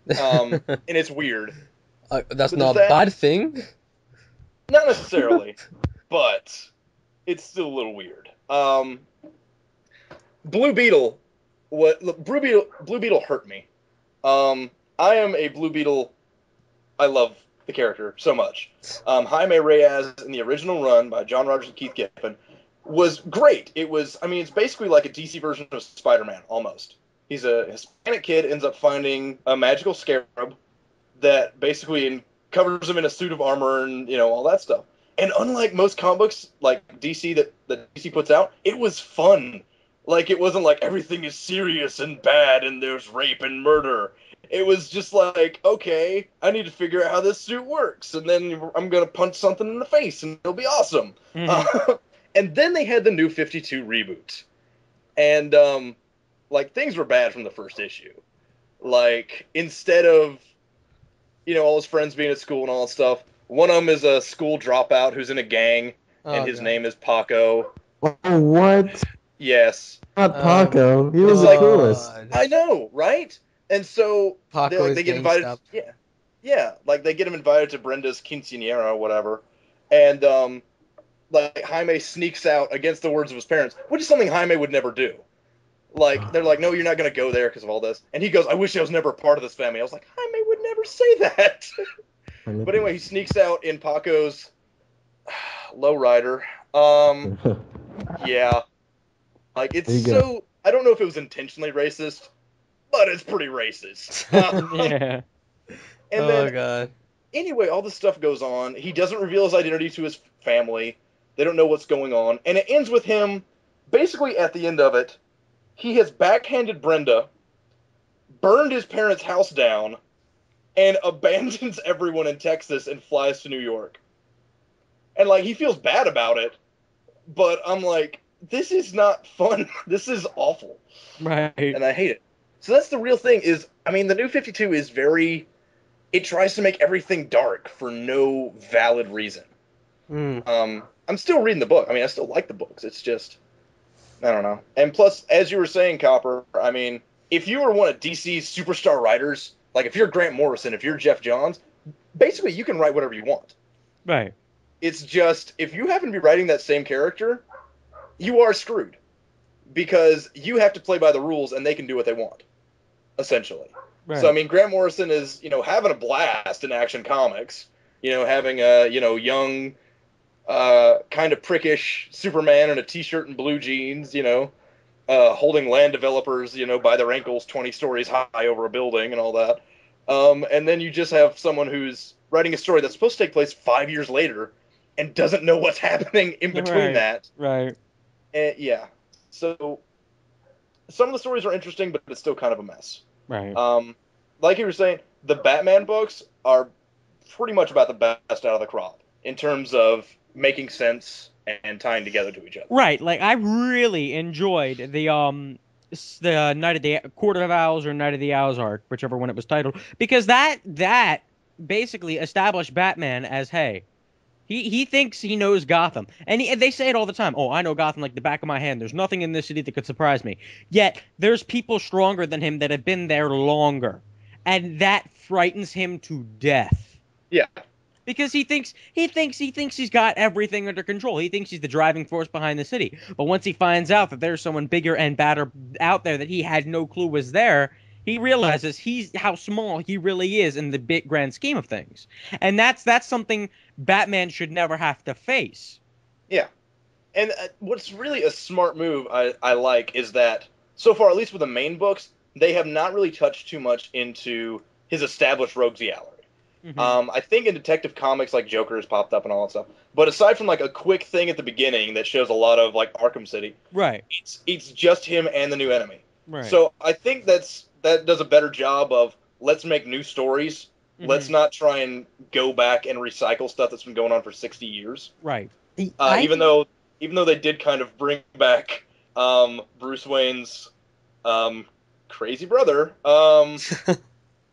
And it's weird. That's But not a that- bad thing. Not necessarily, but it's still a little weird. Blue Beetle, Blue Beetle hurt me. I am a Blue Beetle. I love the character so much. Jaime Reyes in the original run by John Rogers and Keith Giffen was great. It's basically like a DC version of Spider-Man, almost. He's a Hispanic kid, ends up finding a magical scarab that basically covers him in a suit of armor and, all that stuff. And unlike most comic books, like DC, that DC puts out, it was fun. Like, it wasn't like everything is serious and bad and there's rape and murder. It was just like, okay, I need to figure out how this suit works, and then I'm going to punch something in the face, and it'll be awesome. And then they had the New 52 reboot. And, things were bad from the first issue. Like, instead of, all his friends being at school and all that stuff, one of them is a school dropout who's in a gang, and his name is Paco. Oh, what? Yes. Not Paco. He was it's the like- coolest. I know, right? And so Paco is they get gang invited. stabbed. Yeah. Like, they get him invited to Brenda's quinceañera or whatever, and Jaime sneaks out against the words of his parents, which is something Jaime would never do. Like, they're like, no, you're not going to go there because of all this. And he goes, I wish I was never a part of this family. I was like, Jaime would never say that. But anyway, he sneaks out in Paco's lowrider. Yeah. Like, it's There you go. so... I don't know if it was intentionally racist, but it's pretty racist. Yeah. And then, God. anyway, all this stuff goes on. He doesn't reveal his identity to his family. They don't know what's going on. And it ends with him, basically at the end of it, he has backhanded Brenda, burned his parents' house down, and abandons everyone in Texas and flies to New York. and like he feels bad about it, but I'm like, this is not fun. This is awful, Right. and I hate it. So that's the real thing. Is I mean, the New 52 is very. It tries to make everything dark for no valid reason. I'm still reading the book. I mean, I still like the books. It's just, I don't know. And plus, as you were saying, Copper, I mean, if you were one of DC's superstar writers, like if you're Grant Morrison, if you're Jeff Johns, basically you can write whatever you want. Right. It's just, if you happen to be writing that same character, you are screwed. Because you have to play by the rules and they can do what they want, essentially. Right. So, I mean, Grant Morrison is, having a blast in Action Comics, having a, young, kind of prickish Superman in a t-shirt and blue jeans, holding land developers, by their ankles 20 stories high over a building and all that. And then you just have someone who's writing a story that's supposed to take place 5 years later and doesn't know what's happening in between that. Right. And, yeah. So some of the stories are interesting, but it's still kind of a mess. Right. Like you were saying, the Batman books are pretty much about the best out of the crop in terms of making sense and tying together to each other. Right. Like I really enjoyed the Night of the Court of Owls or Night of the Owls arc, whichever one it was titled, because that basically established Batman as, hey, he thinks he knows Gotham, and they say it all the time. Oh, I know Gotham like the back of my hand. There's nothing in this city that could surprise me. Yet there's people stronger than him that have been there longer, and that frightens him to death. Yeah. Because he thinks he's got everything under control. He thinks he's the driving force behind the city. But once he finds out that there's someone bigger and badder out there that he had no clue was there, he realizes how small he really is in the big grand scheme of things. And that's something Batman should never have to face. Yeah. And what's really a smart move I like is that so far, at least with the main books, they have not really touched too much into his established rogues gallery. Mm-hmm. I think in Detective Comics, like Joker has popped up and all that stuff. But aside from like a quick thing at the beginning that shows a lot of like Arkham City, right? It's just him and the new enemy. Right. So I think that does a better job of let's make new stories. Mm-hmm. Let's not try and go back and recycle stuff that's been going on for 60 years. Right. Even though they did kind of bring back Bruce Wayne's crazy brother.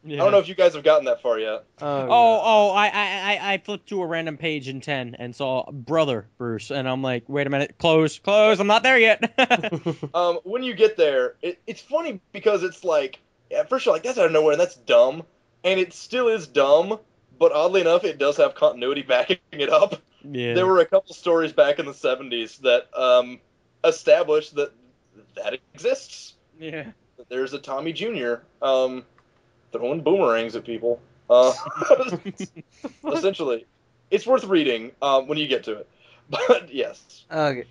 Yeah. I don't know if you guys have gotten that far yet. I flipped to a random page in 10 and saw Brother Bruce, and I'm like, wait a minute, close, I'm not there yet. When you get there, it's funny because it's like, at first you're like, that's out of nowhere, and that's dumb, and it still is dumb, but oddly enough, it does have continuity backing it up. Yeah. There were a couple stories back in the 70s that established that exists. Yeah. There's a Tommy Jr., throwing boomerangs at people. Essentially. It's worth reading when you get to it. But, yes. Okay.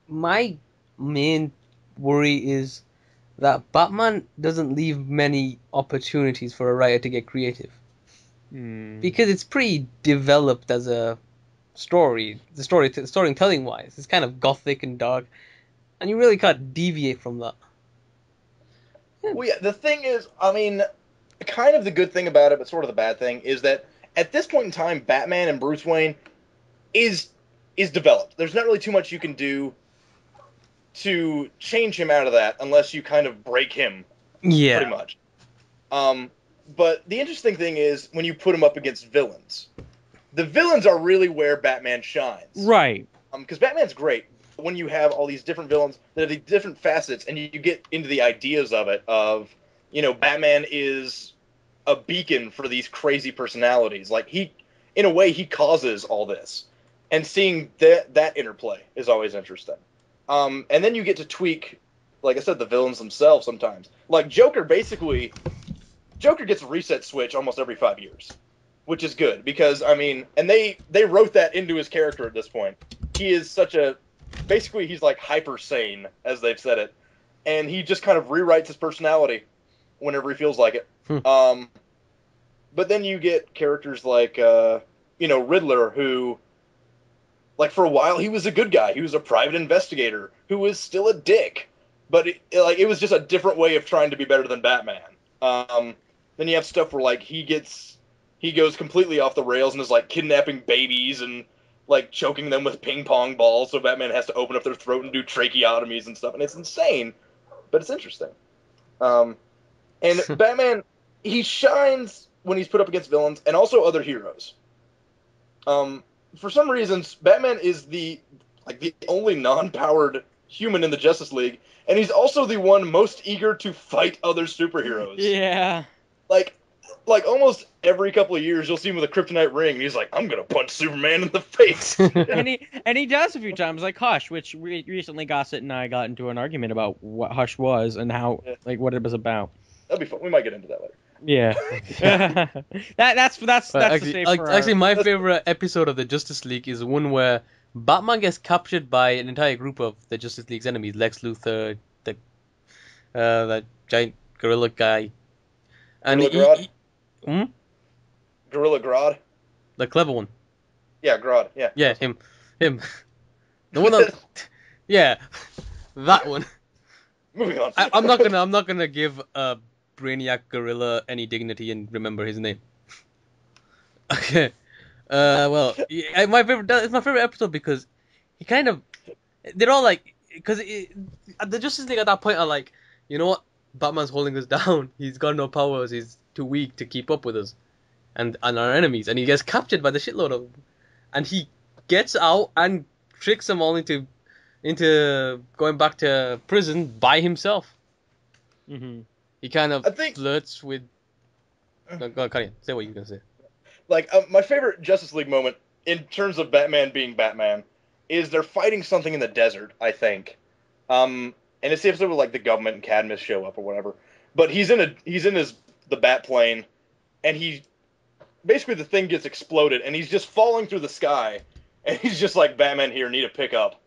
My main worry is that Batman doesn't leave many opportunities for a writer to get creative. Because it's pretty developed as a story. The storytelling-wise. It's kind of gothic and dark. And you really can't deviate from that. Well, yeah, the thing is, I mean, kind of the good thing about it, but sort of the bad thing, is that at this point in time, Batman and Bruce Wayne is developed. There's not really too much you can do to change him out of that unless you kind of break him, pretty much. But the interesting thing is when you put him up against villains. The villains are really where Batman shines. Right. Because Batman's great when you have all these different villains that have these different facets, and you get into the ideas of it, of, Batman is a beacon for these crazy personalities. Like, in a way, he causes all this. And seeing that interplay is always interesting. And then you get to tweak, like I said, the villains themselves sometimes. Like, Joker gets a reset switch almost every 5 years. Which is good, because, I mean, and they wrote that into his character at this point. He is basically he's like hyper sane, as they've said it. And he just kind of rewrites his personality whenever he feels like it. But then you get characters like, Riddler, who, like, for a while he was a good guy. He was a private investigator who was still a dick. But, it was just a different way of trying to be better than Batman. Then you have stuff where, like, he goes completely off the rails and is, like, kidnapping babies and like choking them with ping pong balls, so Batman has to open up their throat and do tracheotomies and stuff, and it's insane, but it's interesting. And Batman, he shines when he's put up against villains and also other heroes. For some reasons, Batman is the only non-powered human in the Justice League, and he's also the one most eager to fight other superheroes. Yeah. Like almost every couple of years, you'll see him with a kryptonite ring, and he's like, "I'm gonna punch Superman in the face." and he does a few times, like Hush, which recently Gossett and I got into an argument about what Hush was and how what it was about. That'd be fun. We might get into that later. Yeah. that's actually, the my favorite episode of the Justice League is one where Batman gets captured by an entire group of the Justice League's enemies: Lex Luthor, that giant gorilla guy, and Gorilla Grodd? The clever one. Yeah, Grodd, yeah. Yeah, him. The one that... yeah, that one. Moving on. I'm not gonna give Brainiac Gorilla any dignity and remember his name. Okay. Well, it's my favorite episode because he kind of... They're all like... Because the Justice League at that point are like, you know what? Batman's holding us down. He's got no powers. He's too weak to keep up with us and our enemies. And he gets captured by the shitload of them. And he gets out and tricks them all into going back to prison by himself. Mm-hmm. He kind of flirts with... Go on, Kanye. Say what you're going to say. Like, my favorite Justice League moment, in terms of Batman being Batman, is they're fighting something in the desert, I think. And it's the episode where, like, the government and Cadmus show up or whatever. But he's in the bat plane, and basically the thing gets exploded, and he's just falling through the sky, and he's just like, Batman here, need a pickup.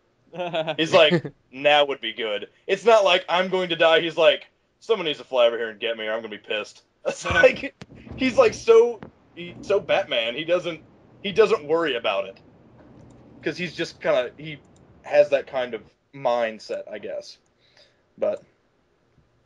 He's like, now would be good. It's not like, I'm going to die. He's like, someone needs to fly over here and get me, or I'm going to be pissed. It's like, he's like so Batman. He doesn't worry about it. Because he's just he has that kind of mindset, I guess. But,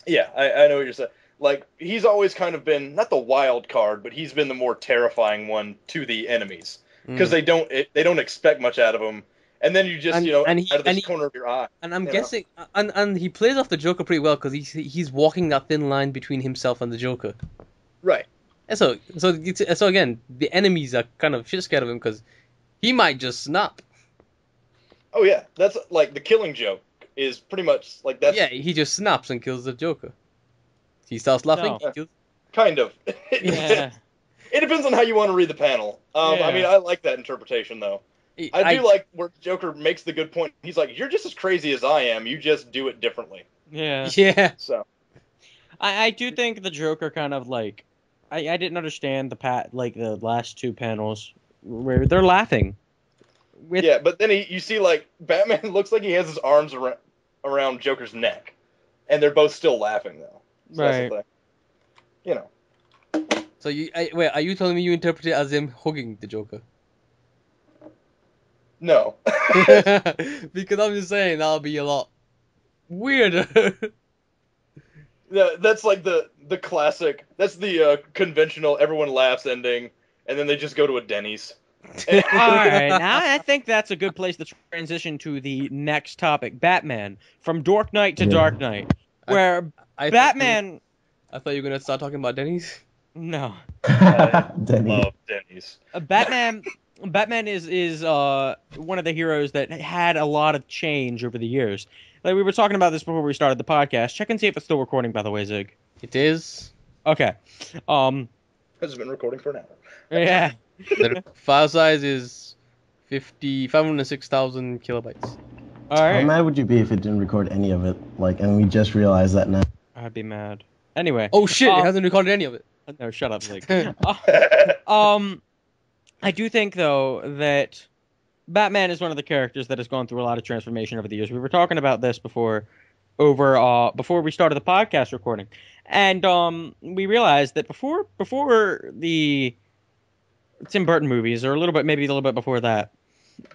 yeah, I know what you're saying. Like, he's always kind of been, not the wild card, but he's been the more terrifying one to the enemies. Because they don't expect much out of him. And then you just, out of this corner of your eye. And I'm guessing, and he plays off the Joker pretty well, because he's walking that thin line between himself and the Joker. Right. And so again, the enemies are kind of shit scared of him, because he might just snap. Oh, yeah. That's, like, the Killing Joke is pretty much, like, that's... Yeah, he just snaps and kills the Joker. He starts laughing. No. Kind of. Yeah. It depends on how you want to read the panel. I mean, I like that interpretation, though. I do like where Joker makes the good point. He's like, you're just as crazy as I am. You just do it differently. Yeah. Yeah. So. I do think the Joker kind of, like... I didn't understand the last two panels where they're laughing. Yeah, but then you see, like, Batman looks like he has his arms around Joker's neck. And they're both still laughing, though. So right. That's the thing. So wait, are you telling me you interpret it as him hugging the Joker? No. Because I'm just saying that'll be a lot weirder. Yeah, that's like the classic. That's the conventional everyone laughs ending, and then they just go to a Denny's. All right, now I think that's a good place to transition to the next topic: Batman, from Dork Knight to Dark Knight, where Batman. I thought you were gonna start talking about Denny's. No. Love Denny's. Batman is one of the heroes that had a lot of change over the years. Like, we were talking about this before we started the podcast. Check and see if it's still recording, by the way, Zig. It is. Okay. Has been recording for an hour. Yeah. The file size is 506,000 kilobytes. All right. How mad would you be if it didn't record any of it? Like, and we just realized that now. I'd be mad. Anyway. Oh shit! It hasn't recorded any of it. No, shut up, Zig. I do think though that Batman is one of the characters that has gone through a lot of transformation over the years. We were talking about this before we started the podcast recording, and we realized that before the Tim Burton movies, or maybe a little bit before that,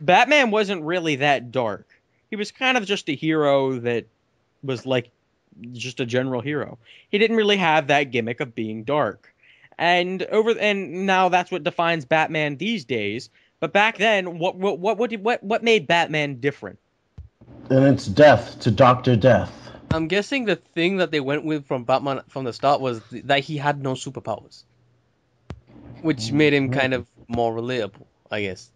Batman wasn't really that dark. He was kind of just a hero that was like just a general hero. He didn't really have that gimmick of being dark. And now that's what defines Batman these days. But back then, what made Batman different? And it's death to Doctor Death. I'm guessing the thing that they went with from Batman from the start was that he had no superpowers, which made him kind of more relatable, I guess.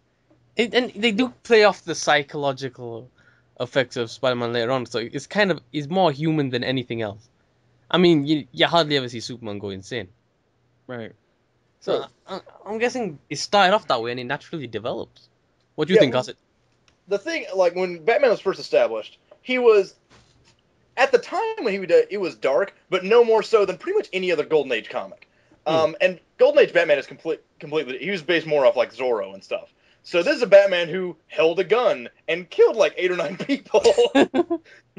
And they do play off the psychological effects of Spider-Man later on, so he's more human than anything else. I mean, you hardly ever see Superman go insane. Right. So I'm guessing it started off that way and it naturally develops. What do you think, Gossett? The thing, like when Batman was first established, he was at the time when it was dark, but no more so than pretty much any other Golden Age comic. And Golden Age Batman is completely. He was based more off like Zorro and stuff. So this is a Batman who held a gun and killed like 8 or 9 people.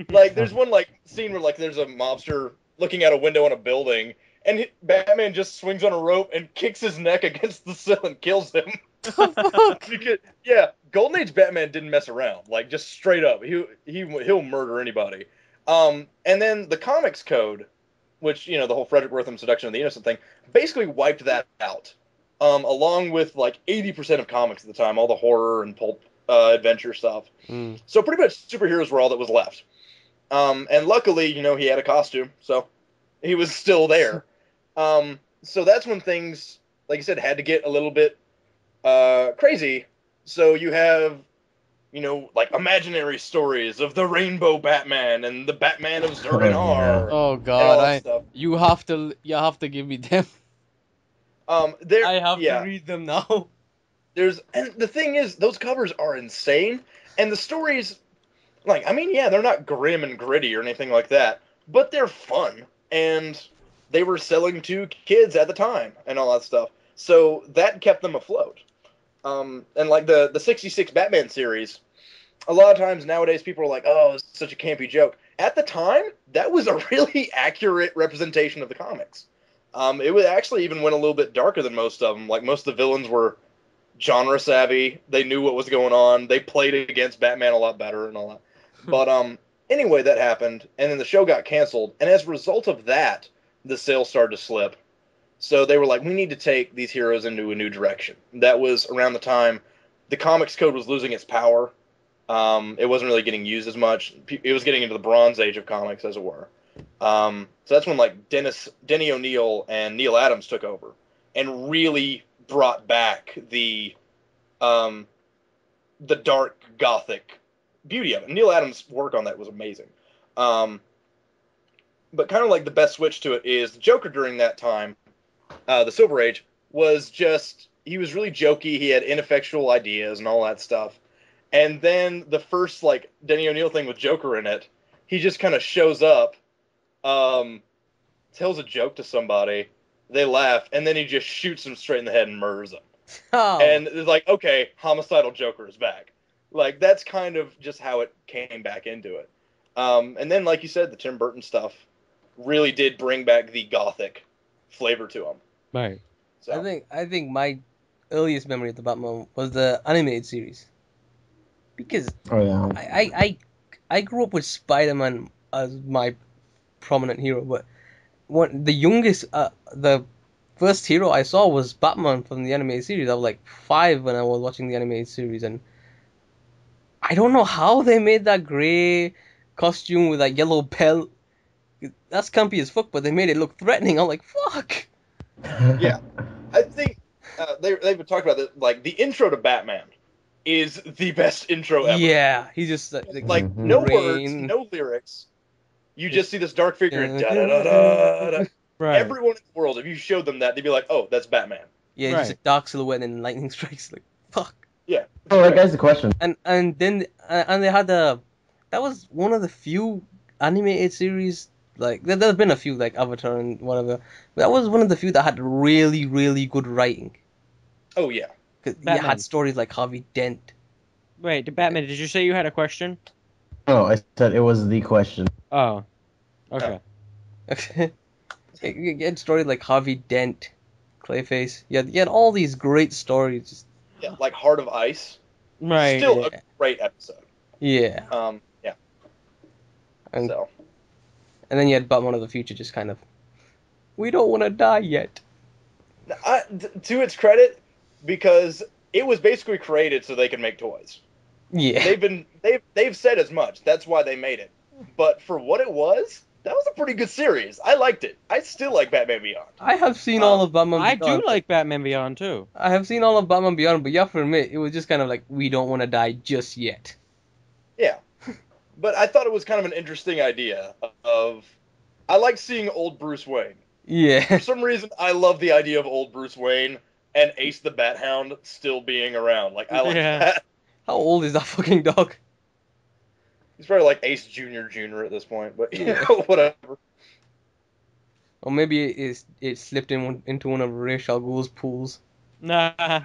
Like there's one like scene where like there's a mobster looking out a window on a building, and Batman just swings on a rope and kicks his neck against the sill and kills him. Because, yeah, Golden Age Batman didn't mess around. Like just straight up, he'll murder anybody. And then the comics code, which the whole Frederick Wertham seduction of the innocent thing, basically wiped that out. Along with like 80% of comics at the time, all the horror and pulp adventure stuff. So pretty much superheroes were all that was left. And luckily, he had a costume, so he was still there. So that's when things, like you said, had to get a little bit crazy. So you have, like imaginary stories of the Rainbow Batman and the Batman of Zur-En-Arrh. Oh God, you have to give me them. I have to read them now. And the thing is, those covers are insane, and the stories, they're not grim and gritty or anything like that, but they're fun, and they were selling to kids at the time and all that stuff, so that kept them afloat. And like the 66 Batman series, a lot of times nowadays people are like, oh, it's such a campy joke. At the time, that was a really accurate representation of the comics. It was actually even went a little bit darker than most of them. Like most of the villains were genre savvy. They knew what was going on. They played against Batman a lot better and all that. But anyway, that happened, and then the show got canceled. And as a result of that, the sales started to slip. So they were like, we need to take these heroes into a new direction. That was around the time the comics code was losing its power. It wasn't really getting used as much. It was getting into the Bronze Age of comics, as it were. So that's when like Denny O'Neil and Neil Adams took over and really brought back the dark gothic beauty of it. Neil Adams' work on that was amazing. But kind of like the best switch to it is the Joker during that time, the Silver Age, he was really jokey. He had ineffectual ideas and all that stuff. And then the first like Denny O'Neil thing with Joker in it, he just kind of shows up, tells a joke to somebody, they laugh, and then he just shoots them straight in the head and murders them. Oh. And it's like, okay, homicidal Joker is back. Like, that's kind of just how it came back into it. And then, like you said, the Tim Burton stuff really did bring back the gothic flavor to him. Right. So. I think my earliest memory of the Batman was the animated series. Because I grew up with Spider-Man as my prominent hero, but the first hero I saw was Batman from the animated series. I was like 5 when I was watching the animated series, and I don't know how they made that grey costume with that yellow belt. That's campy as fuck, but they made it look threatening. I'm like, fuck. Yeah, I think they've talked about that. Like the intro to Batman is the best intro ever. Yeah, he just like no words, no lyrics. You just see this dark figure and da da da da da. Right. Everyone in the world, if you showed them that, they'd be like, "Oh, that's Batman." Yeah, right. Just a dark silhouette and lightning strikes. Like, fuck. Yeah. Oh, that guy's the question. And then they had that was one of the few animated series. Like there's been a few like Avatar and whatever. But that was one of the few that had really, really good writing. Oh yeah. Because you had stories like Harvey Dent. Wait, Batman, did you say you had a question? Oh, I said it was the question. Oh. Okay. You had stories like Harvey Dent, Clayface. You had all these great stories. Yeah, like Heart of Ice. Right. Still a great episode. Yeah. Yeah. And then you had Batman of the Future just kind of, we don't want to die yet. To its credit, because it was basically created so they could make toys. Yeah. They've said as much. That's why they made it. But for what it was, that was a pretty good series. I liked it. I still like Batman Beyond. I have seen all of Batman I Beyond. do like Batman Beyond too. I have seen all of Batman Beyond, but you have to admit, it was just kind of like, we don't want to die just yet. Yeah. But I thought it was kind of an interesting idea of... I like seeing old Bruce Wayne. Yeah. For some reason, I love the idea of old Bruce Wayne and Ace the Bat Hound still being around. Like, I like that. How old is that fucking dog? He's probably like Ace Jr. at this point, but you know, whatever. Or maybe it slipped into one of Ra's al Ghul's pools. Nah.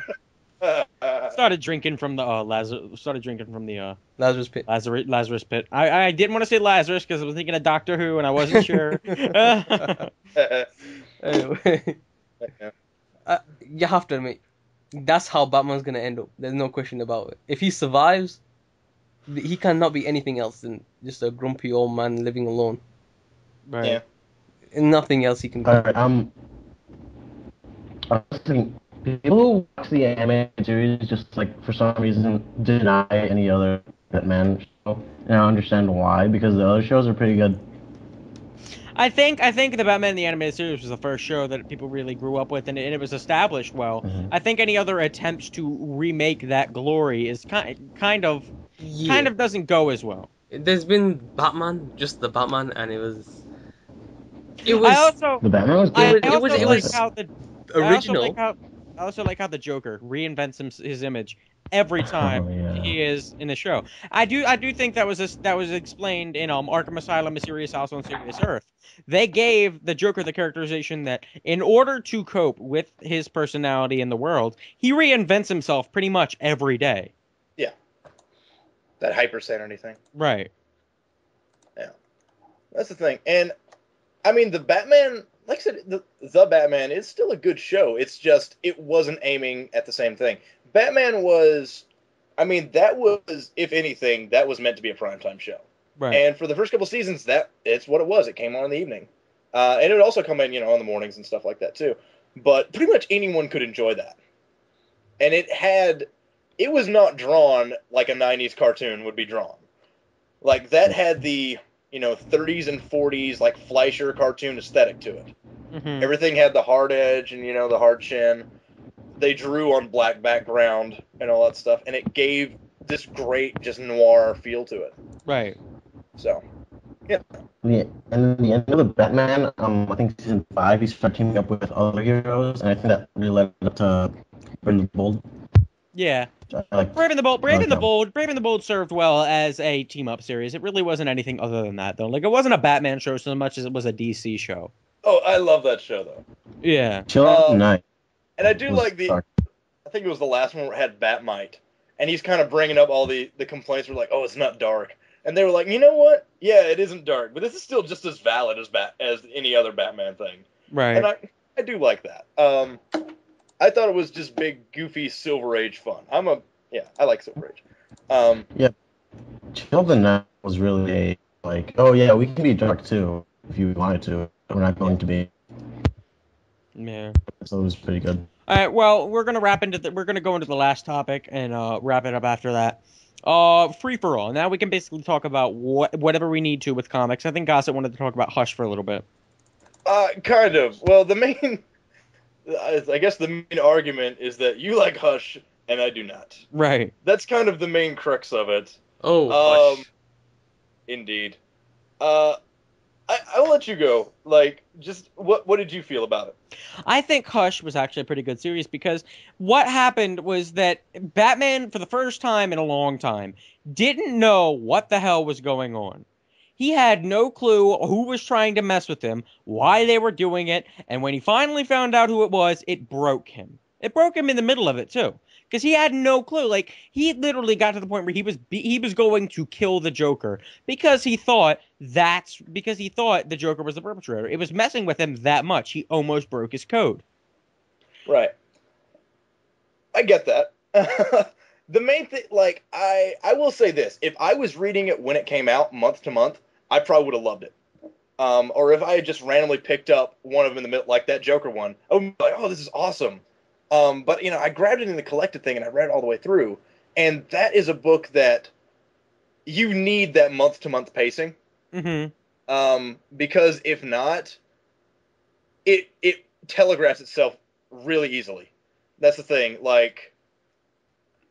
Started drinking from the Lazarus Pit. Lazarus Pit. I didn't want to say Lazarus because I was thinking of Doctor Who and I wasn't sure. Anyway, you have to admit, that's how Batman's gonna end up. There's no question about it. If he survives, he cannot be anything else than just a grumpy old man living alone. Right. Yeah. And nothing else he can do. Alright, I was thinking, people who watch the animated series just, like, for some reason, deny any other Batman show. And I don't understand why, because the other shows are pretty good. I think the Batman the Animated Series was the first show that people really grew up with, and it was established well. Mhm. I think any other attempts to remake that glory is kind of doesn't go as well. There's been Batman, just the Batman, and it was. I also The Batman was I good. also it like was how the original. I also like how the Joker reinvents his image every time yeah. he is in the show. I do think that was explained in Arkham Asylum, Mysterious House on Serious Earth. They gave the Joker the characterization that in order to cope with his personality in the world, he reinvents himself pretty much every day. Yeah. That hyper sanity thing. Right. Yeah. That's the thing. And I mean, the Batman, like I said, the Batman is still a good show. It's just, it wasn't aiming at the same thing. Batman was, I mean, that was, if anything, that was meant to be a primetime show. Right. And for the first couple seasons, it's what it was. It came on in the evening. And it would also come in, in the mornings and stuff like that, too. But pretty much anyone could enjoy that. And it was not drawn like a 90s cartoon would be drawn. Like, that had the, 30s and 40s, like, Fleischer cartoon aesthetic to it. Mm-hmm. Everything had the hard edge and, the hard chin. They drew on black background and all that stuff. And it gave this great, just noir feel to it. Right. So, yeah. Yeah, and in the end of the Batman, I think season 5, he started teaming up with other heroes, and I think that really led up to Brave and the Bold. Yeah. Like, Brave and the Bold served well as a team-up series. It really wasn't anything other than that, though. Like, it wasn't a Batman show so much as it was a DC show. Oh, I love that show, though. Yeah. Chill out tonight. And I do like I think it was the last one where it had Batmite. And he's kind of bringing up all the complaints were like, oh, it's not dark. And they were like, you know what? Yeah, it isn't dark, but this is still just as valid as any other Batman thing. Right. And I do like that. I thought it was just big, goofy Silver Age fun. I like Silver Age. Yeah. Chill the Night was really oh yeah, we can be dark too if you wanted to. We're not going to be. Yeah. So it was pretty good. All right. Well, we're gonna go into the last topic and wrap it up after that. Free for all. Now we can basically talk about whatever we need to with comics. I think Gossett wanted to talk about Hush for a little bit. Kind of. Well, I guess the main argument is that you like Hush and I do not. Right. That's kind of the main crux of it. Oh, Hush. Indeed. I'll let you go. Like, just what did you feel about it? I think Hush was actually a pretty good series because what happened was that Batman, for the first time in a long time, didn't know what the hell was going on. He had no clue who was trying to mess with him, why they were doing it, and when he finally found out who it was, it broke him. It broke him in the middle of it, too. Because he had no clue. Like, he literally got to the point where he was going to kill the Joker because he thought the Joker was the perpetrator. It was messing with him that much. He almost broke his code. Right. I get that. The main thing, like, I will say this. If I was reading it when it came out, month to month, I probably would have loved it. Or if I had just randomly picked up one of them in the middle, like that Joker one, I would be like, oh, this is awesome. But I grabbed it in the collected thing and I read it all the way through, and that is a book that you need that month-to-month pacing. Because if not, it telegraphs itself really easily. That's the thing. Like,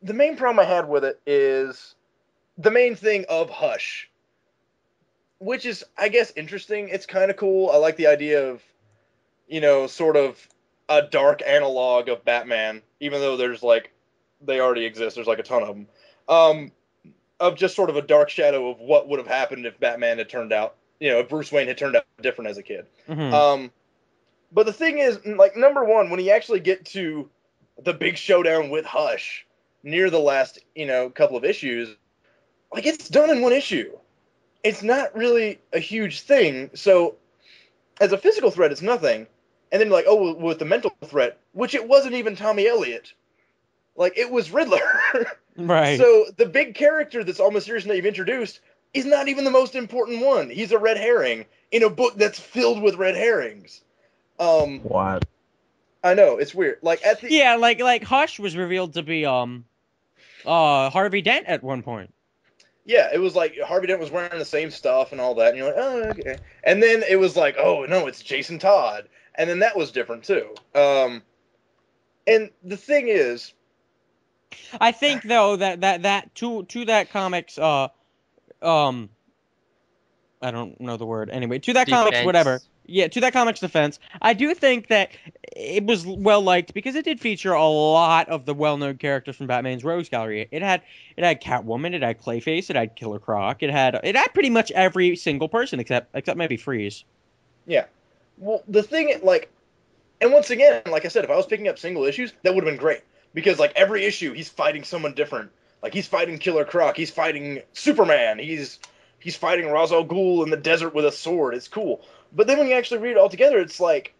the main problem I had with it is the main thing of Hush, which is, I guess, interesting. It's kind of cool. I like the idea of, sort of a dark analog of Batman, even though there's like, they already exist. There's like a ton of them. Of just sort of a dark shadow of what would have happened if Batman had turned out, if Bruce Wayne had turned out different as a kid. But the thing is, like, number one, when you actually get to the big showdown with Hush near the last, couple of issues, like, it's done in one issue. It's not really a huge thing. So, as a physical threat, it's nothing. And then, like, with the mental threat, which it wasn't even Tommy Elliott. Like, it was Riddler. Right. So, the big character that's all mysterious that you've introduced is not even the most important one. He's a red herring in a book that's filled with red herrings. What? I know, it's weird. Like, at the... Yeah, like Hush was revealed to be, Harvey Dent at one point. Yeah, it was like Harvey Dent was wearing the same stuff and all that, and you're like, oh, okay. And then it was like, oh, no, it's Jason Todd. And then that was different, too. And the thing is... I think, though, that to that comics, I don't know the word. Anyway, to that Defense. comics, whatever. Yeah, to that comics defense, I do think that it was well liked because it did feature a lot of the well-known characters from Batman's Rogues Gallery. It had Catwoman, it had Clayface, it had Killer Croc, it had pretty much every single person except maybe Freeze. Yeah. Well, the thing, like, and once again, like I said, if I was picking up single issues, that would have been great. Because, like, every issue, he's fighting someone different. Like, he's fighting Killer Croc, he's fighting Superman, he's fighting Ra's al Ghul in the desert with a sword. It's cool. But then when you actually read it all together, it's like,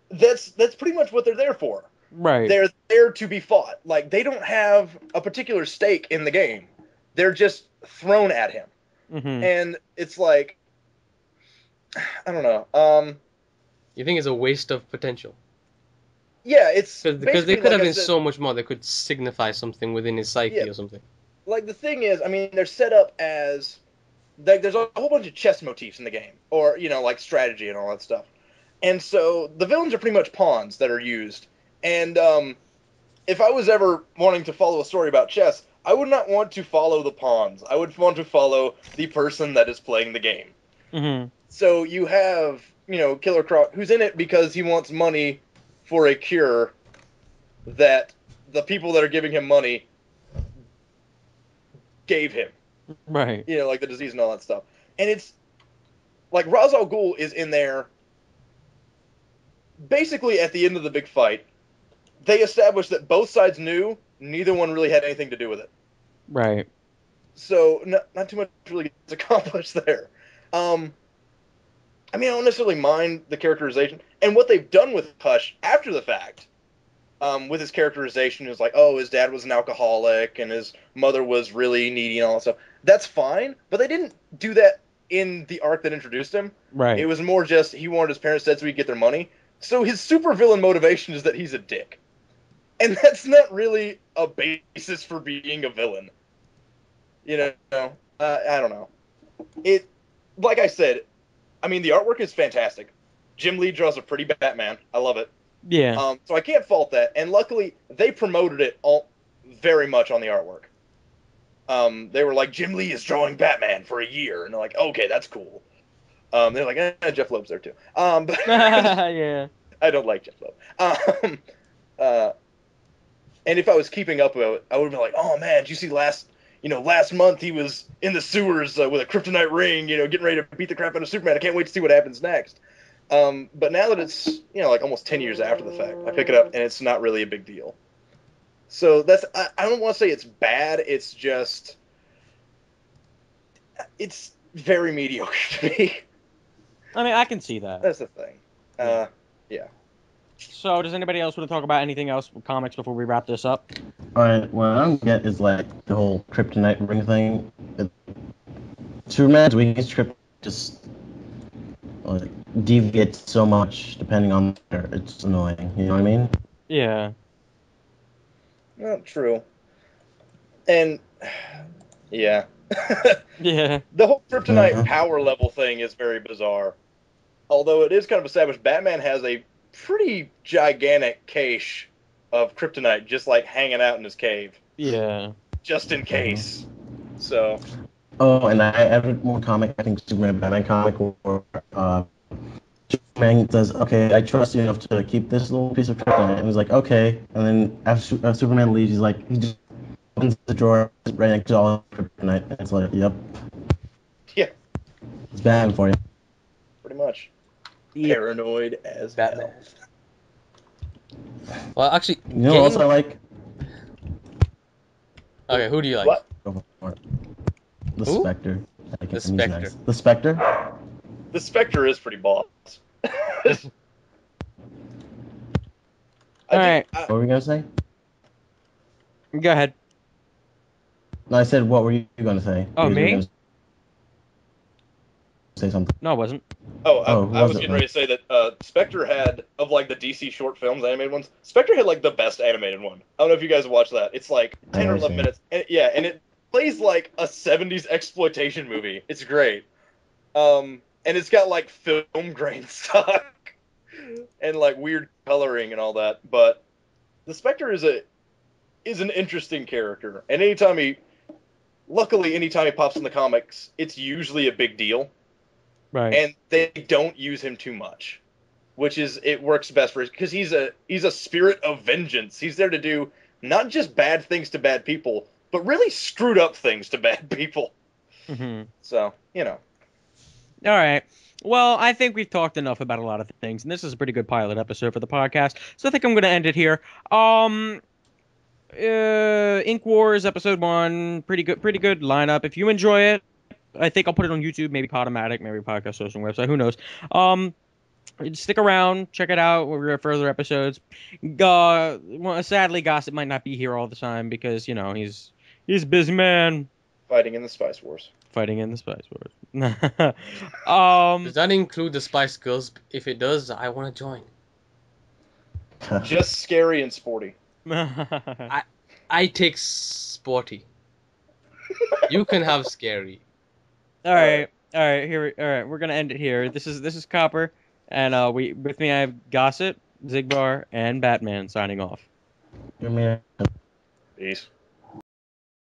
that's pretty much what they're there for. Right. They're there to be fought. Like, they don't have a particular stake in the game. They're just thrown at him. And it's like, I don't know. You think it's a waste of potential? Yeah, it's... Because they could have been so much more. They could signify something within his psyche or something. Like, the thing is, I mean, they're set up as... Like, there's a whole bunch of chess motifs in the game. Or, like, strategy and all that stuff. And so, the villains are pretty much pawns that are used. And, if I was ever wanting to follow a story about chess, I would not want to follow the pawns. I would want to follow the person that is playing the game. So, you have, Killer Croc, who's in it because he wants money for a cure that the people that are giving him money gave him. Right. Like the disease and all that stuff. And it's like Ra's al Ghul is in there basically at the end of the big fight. They established that both sides knew neither one really had anything to do with it. Right. So not too much really gets accomplished there. I mean, I don't necessarily mind the characterization. And what they've done with Hush after the fact, with his characterization, is like, oh, his dad was an alcoholic and his mother was really needy and all that stuff. That's fine, but they didn't do that in the arc that introduced him. Right. It was more just he wanted his parents dead so he'd get their money. So his supervillain motivation is that he's a dick. And that's not really a basis for being a villain. I don't know. It, like I said, I mean, the artwork is fantastic. Jim Lee draws a pretty Batman. I love it. Yeah. So I can't fault that. And luckily, they promoted it all very much on the artwork. They were like, Jim Lee is drawing Batman for a year. And they're like, okay, that's cool. They're like, Jeff Loeb's there too. But Yeah. I don't like Jeff Loeb. And if I was keeping up with it, I would have been like, oh man, did you see last month he was in the sewers with a kryptonite ring, getting ready to beat the crap out of Superman. I can't wait to see what happens next. But now that it's, like almost 10 years after the fact, I pick it up and it's not really a big deal. So I don't want to say it's bad. It's just, it's very mediocre to me. I mean, I can see that. That's the thing. Yeah. So, does anybody else want to talk about anything else with comics before we wrap this up? Alright, what I don't get is like the whole kryptonite ring thing. Superman's weakest kryptonite just deviates so much depending on it's annoying. You know what I mean? Yeah. Not true. And yeah. Yeah. The whole kryptonite Uh-huh. power level thing is very bizarre. Although it is kind of established, Batman has a pretty gigantic cache of kryptonite just like hanging out in his cave, Yeah. just in case. So, Oh, and I added one comic, I think Superman Batman comic, where Superman says, "Okay, I trust you enough to keep this little piece of kryptonite," and he's like, "Okay," and then after Superman leaves, he's like, he just opens the drawer right next to all the kryptonite, and it's like, "Yep, yeah, it's Batman for you." pretty much. Yeah. Paranoid as Batman. hell. Well, actually, You know what else I like? Okay, who do you like? What? Go for it. The Who? Spectre. I like The it, and he's Spectre. nice. The Spectre? The Spectre is pretty boss. All right. What were you gonna say? Go ahead. No, I said, what were you gonna say? Oh, You were me? gonna say something. No, it wasn't. Oh, who I was was it? getting ready to say that Spectre had, of like the DC short films, animated ones, Spectre had like the best animated one. I don't know if you guys watched that. It's like I 10 or never 11 seen minutes. And, yeah, and it plays like a 70s exploitation movie. It's great. And it's got like film grain stock and like weird coloring and all that. But the Spectre is an interesting character. And luckily, anytime he pops in the comics, it's usually a big deal. Right. And they don't use him too much, which is it works best for us because he's a spirit of vengeance. He's there to do not just bad things to bad people, but really screwed up things to bad people. Mm-hmm. So you know, All right. Well, I think we've talked enough about a lot of things, and this is a pretty good pilot episode for the podcast. So I think I'm going to end it here. Ink Wars episode 1, pretty good lineup. If you enjoy it, I think I'll put it on YouTube, maybe Podomatic, maybe podcast social website, who knows. Stick around, check it out. We're gonna have further episodes. Well, sadly, Gossett might not be here all the time because he's a busy man fighting in the Spice Wars. fighting in the Spice Wars. Does that include the Spice Girls? If it does, I want to join. Just scary and sporty. I take sporty. You can have scary. All right. All right. We're gonna end it here. This is Copper, and with me I have Gossett, Xigbar, and Batman signing off. You're man. Peace.